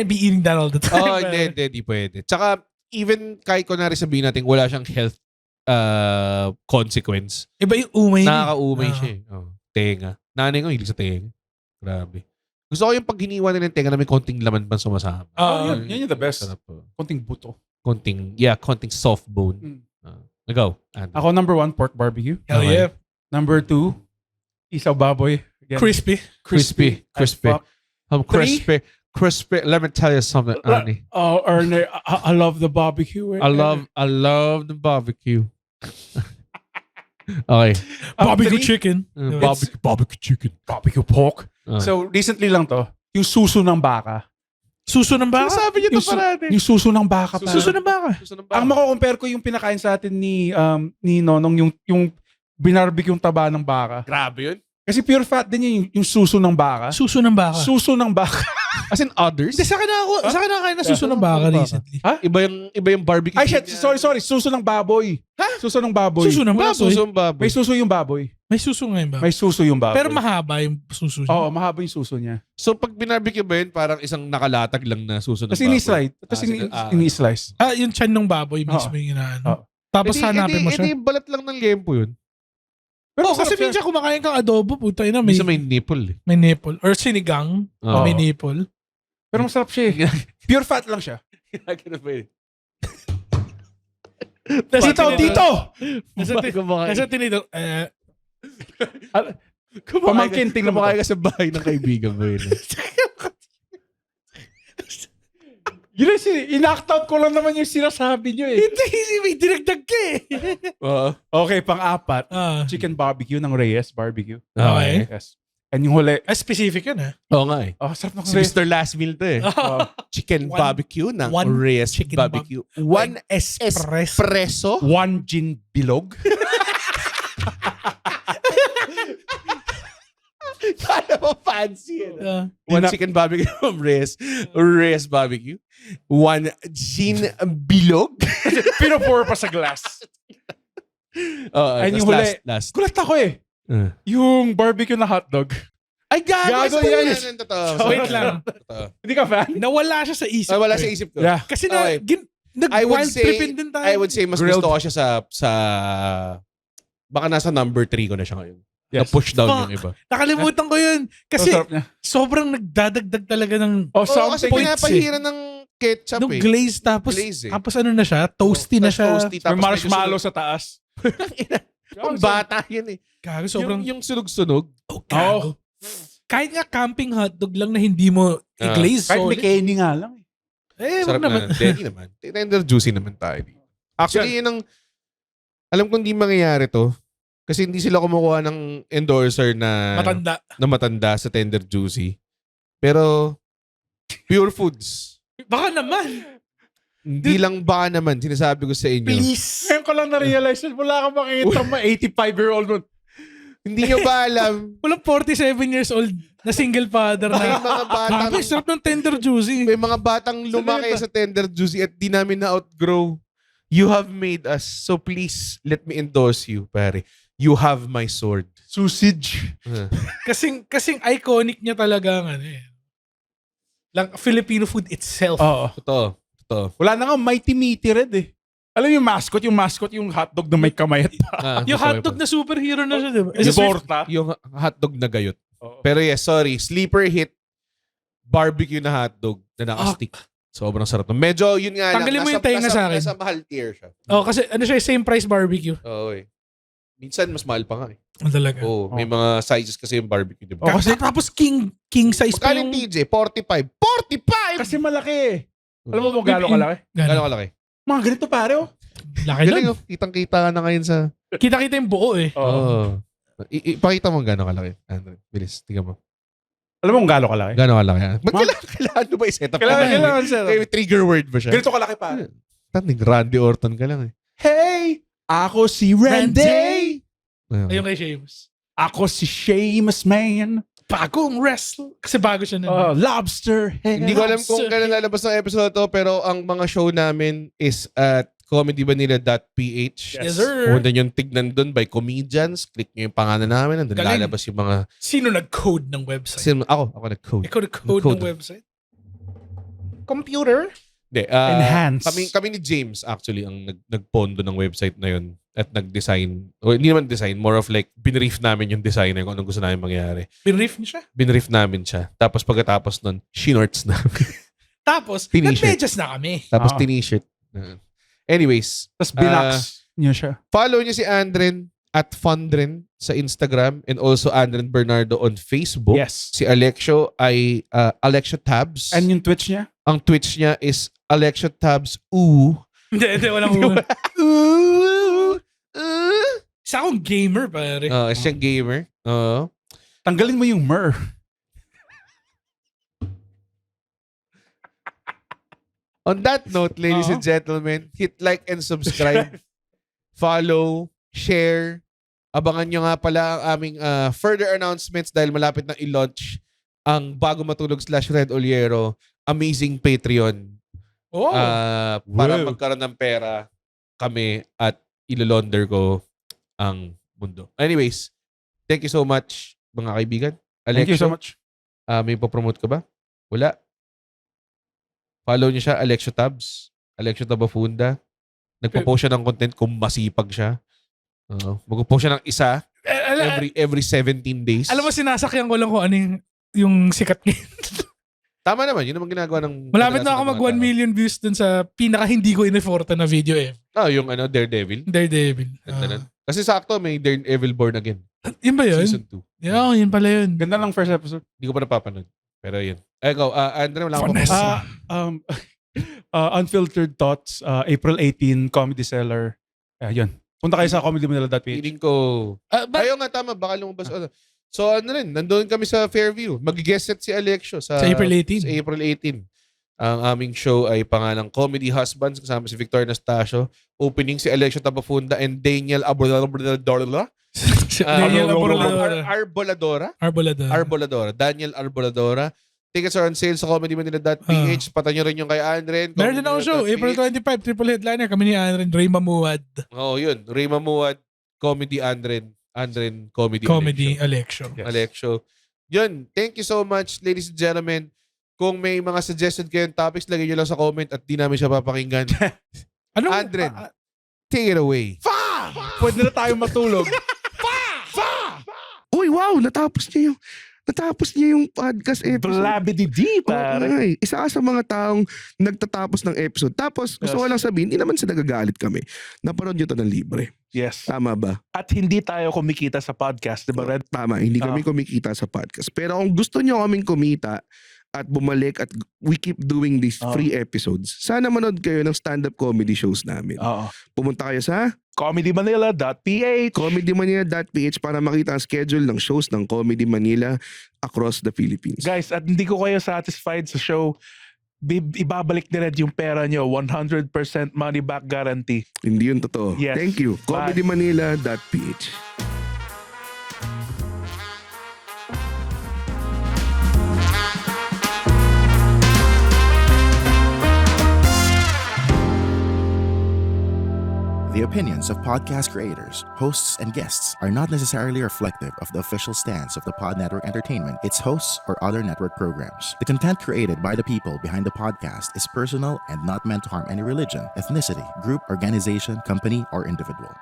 be eating that all the time. Hindi pwede. Tsaka even kahit kunwari sabihin natin wala siyang health consequence. Iba yung umay. Nakaka-umay siya eh. Tenga. Nanay ko hilig sa tenga. Grabe. Gusto ko yung pag hiniwa nila ng tenga na may konting laman pa sumasama. Yan yung the best. Sarap. Konting buto. Konting soft bone. Go. Ako number 1, pork barbecue. Hell yeah. Number 2, isaw baboy. Again. Crispy. Crispy. Fuck. Crispy. Let me tell you something, Ernie. Ernie, I love the barbecue. I love the barbecue. Okay. Barbecue chicken. Barbecue chicken. Barbecue pork. So, recently lang to, yung suso ng baka. Suso ng baka? Sabi niyo to parati. Yung suso ng baka. Suso ng baka. Ang mako-compare ko yung pinakain sa atin ni Nonong, yung binarbecue yung taba ng baka. Grabe yun. Kasi pure fat din yung suso ng baka. Suso ng baka. Suso ng baka. As in others? Hindi, sa akin nakakain na suso ng baka recently. Ha? Iba yung barbecue. Ay, shit. Sorry. Suso ng baboy. Ha? Suso ng baboy. Suso ng baboy? Suso ng baboy. May suso yung baboy. May suso nga yung baboy. May suso yung baboy. Pero mahaba yung suso niya. Oo, mahaba yung suso niya. So pag binarbecue ba yun, parang isang nakalatag lang na suso ng Tapos baboy? ini-slice. Yung chan ng baboy mismo yung inaano. Tapos hanapin mo siya. Hindi balat lang ng liempo yun. Pero kasi minsan kumakain kang adobo, puta ina, Minsan may nipple eh. may nipple. Or sinigang, may nipple. Pero masarap siya eh. Pure fat lang siya. Dito! Kasi tinito, Pamangkin, tingnan mo. Kumakain ka sa bahay ng kaibigan mo yun. Yun in-act out ko lang naman yung sinasabi nyo eh. hindi, may dinagdag ka eh. Okay, pang-apat. Chicken barbecue ng Reyes Barbecue. Okay. Yes. And yung huli. Specific yun eh. Oo nga eh. Sarap ng Si Reyes. Mr. Last Meal to eh. Chicken barbecue ng Reyes chicken Barbecue. One espresso. One gin bilog. Kala mo fancy eh. One Dina- chicken barbecue from Reyes Barbecue. One gin bilog. Pinopour pa sa glass. And yung huli. Last. Gulat ako eh. Yung barbecue na hotdog. Ay, gago yan. yan. Totoo. Wait lang. Hindi ka fan? Nawala siya sa isip. Ay, wala ko sa eh. isip ko. Yeah. Kasi Okay. nag-wild tripping din tayo. I would say mas Grilled. gusto ko siya sa baka nasa number 3 ko na siya ngayon. Yes. Na-push down Fuck. yung iba. Nakalimutan ko yun. Kasi Sarap niya. sobrang nagdadagdag talaga ng Oo, kasi something. pinapahiran ng ketchup nung eh. glaze tapos Glaze eh. tapos ano na siya, toasty na siya. Toasty, May tapos marshmallow sa taas. Ang bata yun eh. Gago, sobrang Yung sunog-sunog. gago. Kahit nga camping hotdog lang na hindi mo i-glaze Kahit may solid. candy nga lang eh. Sarap Wag naman. naman. Denny naman. Tender juicy naman tayo. Actually, yun ang alam kong hindi mangyayari to. Kasi hindi sila kumukuha ng endorser na matanda sa Tender Juicy. Pero, Pure Foods. Baka naman. Hindi lang baka naman, sinasabi ko sa inyo. Please. Ngayon ko lang na-realize yun. Wala ka makikita mo 85-year-old nun. Hindi nyo ba alam? Walang 47 years old na single father May na. mga batang, Grabe, sarap ng tender juicy. may mga batang lumaki sa Tender Juicy at di namin na-outgrow. You have made us. So please, let me endorse you, pare. You have my sword. Sausage. Kasing iconic niya talaga ang ano eh. Lang Filipino food itself. Oo. Totoo. Wala na nga Mighty Meaty Red eh. Alam mo yung mascot yung hotdog na may kamay at paa. Yung hotdog na superhero na siya, di ba? Yung torta. Yung hotdog na gayot. Oo. Pero yes, sorry. Sleeper hit, barbecue na hotdog na naka-stick. Sobrang sarap. Medyo, yun nga lang. Tanggalin mo yung tenga sa akin. Nasa mahal tier siya. Oh, kasi ano siya, same price barbecue. Oo eh. Minsan, mas mahal pa nga eh. Talaga. Oo, may mga sizes kasi yung barbecue, di ba? Oh, kasi- Tapos king size pa Magkano yung yung... TJ? 45. 45! Kasi malaki eh. Alam mo kung gano'ng kalaki? Gano'ng kalaki? Mga ganito pare oh. Laki Galing nun. oh. Kitang-kita ka na ngayon sa... Kita-kita yung buo eh. Oo. Ipakita mo gano'ng kalaki. Andrew, bilis. Tingnan mo. Alam mo kung gano'ng kalaki? Gano'ng kalaki? Ba't kailangan mo ba i-set up? Kailangan sir. May trigger word ba siya? Ganito kalaki pare. Tanig, Randy Orton ka lang eh. Hey! Ako si Randy! Ayun kay Sheamus. Ako si Sheamus man. Bagong wrestle. Kasi bago siya na. Lobster head. Hindi ko alam kung kailan lalabas ang episode to, pero ang mga show namin is at comedyvanilla.ph. Yes, sir. Punta nyo yung tignan doon by comedians. Click nyo yung pangalan namin. Nandun Galing. lalabas yung mga... Sino nag-code ng website? Ako nag-code. Ikaw nag-code Nag-code. ng website? Computer? Hindi, Enhance. Kami ni James actually ang nagpondo ng website na yun at nag-design. O hindi naman design, more of like binrief namin yung designer kung anong gusto namin mangyari. Binrief niya siya? Binrief namin siya. Tapos pagkatapos nun, shinorts na. Tapos, T-shirt. nag-medyas na kami. Tapos Ah. t-shirt. Anyways, Tapos binax niyo siya. follow niyo si Andren at Fundren sa Instagram and also Andren Bernardo on Facebook. Yes. Si Alexio ay Alexio Tabs. And yung Twitch niya? Ang Twitch niya is Alexio Tabs Ooh. Hindi, walang muna. Ooh. Isa akong gamer, pare. Siya gamer. Oo. Tanggalin mo yung mer. On that note, ladies and gentlemen, hit like and subscribe. Follow, share. Abangan nyo nga pala ang aming further announcements dahil malapit na i-launch ang Bago Matulog /Red Oliero amazing Patreon. Oh. Para Wow. magkaroon ng pera kami at ilolonder ko ang mundo. Anyways, thank you so much mga kaibigan. Thank you so Alexio, much. may papromote ka ba? Wala. Follow niyo siya, Alexio Tabs. Alexio Tabafunda. Nagpo-post siya ng content kung masipag siya. Magpo-post siya ng isa every 17 days. Alam mo, sinasakyan ko lang kung ano yung sikat ngayon. Tama naman. Yun naman ginagawa ng... Malapit na ako kadalasan ng mag mga 1 tao. million views dun sa pinaka hindi ko in-efforta na video eh. Yung Daredevil. Daredevil. Kasi sakto, may Daredevil Born Again. Yun ba yun? Season 2. Yun pala yun. Ganda ng first episode. Hindi ko pa napapanood. Pero yun. Ikaw, Andre, wala akong Vanessa. Unfiltered Thoughts, April 18, Comedy Cellar. Yun. Punta kayo sa comedymanila.ph. Feeling ko... Ayaw nga, tama. Baka lumabas. So, nandun kami sa Fairview. Mag-guest set si Alexio sa April 18. Sa April 18. Ang aming show ay pangalang Comedy Husbands kasama si Victor Anastasio. Opening si Alexio Tabafunda and Daniel Arboladora. Daniel Arboladora. Arbolada. Arboladora. Daniel Arboladora. Tickets are on sale sa comedymanila.ph. Patanyo rin yung kay Andren. Meron din ako show. April 25, triple headliner. Kami ni Andren, Ray Mamuad. Oo, yun. Ray Mamuad, Comedy Andren. Andren, Comedy Alexio. Yes. Alexio. Yun. Thank you so much, ladies and gentlemen. Kung may mga suggested kayong topics, lagay nyo lang sa comment at di namin siya papakinggan. Ano? Andren, take it away. Pwede na tayo matulog. Uy, wow! Natapos niya yung podcast episode. Blabidi-di, pare. Ay, isa ka sa mga taong nagtatapos ng episode. Tapos, gusto ko lang sabihin, hindi naman sa nagagalit kami. Napanood nyo to ng libre. Yes. Tama ba? At hindi tayo kumikita sa podcast, di ba, Red? Tama, hindi kami kumikita sa podcast. Pero kung gusto nyo kaming kumita at bumalik at we keep doing these free episodes, sana manood kayo ng stand-up comedy shows namin. Oo. Pumunta kayo sa comedymanila.ph. comedymanila.ph para makita ang schedule ng shows ng Comedy Manila across the Philippines. Guys, at hindi ko kayo satisfied sa show, ibabalik ni Red yung pera nyo. 100% money back guarantee. Hindi yun totoo. Yes. Thank you. Bye. comedymanila.ph. The opinions of podcast creators, hosts, and guests are not necessarily reflective of the official stance of the Pod Network Entertainment, its hosts, or other network programs. The content created by the people behind the podcast is personal and not meant to harm any religion, ethnicity, group, organization, company, or individual.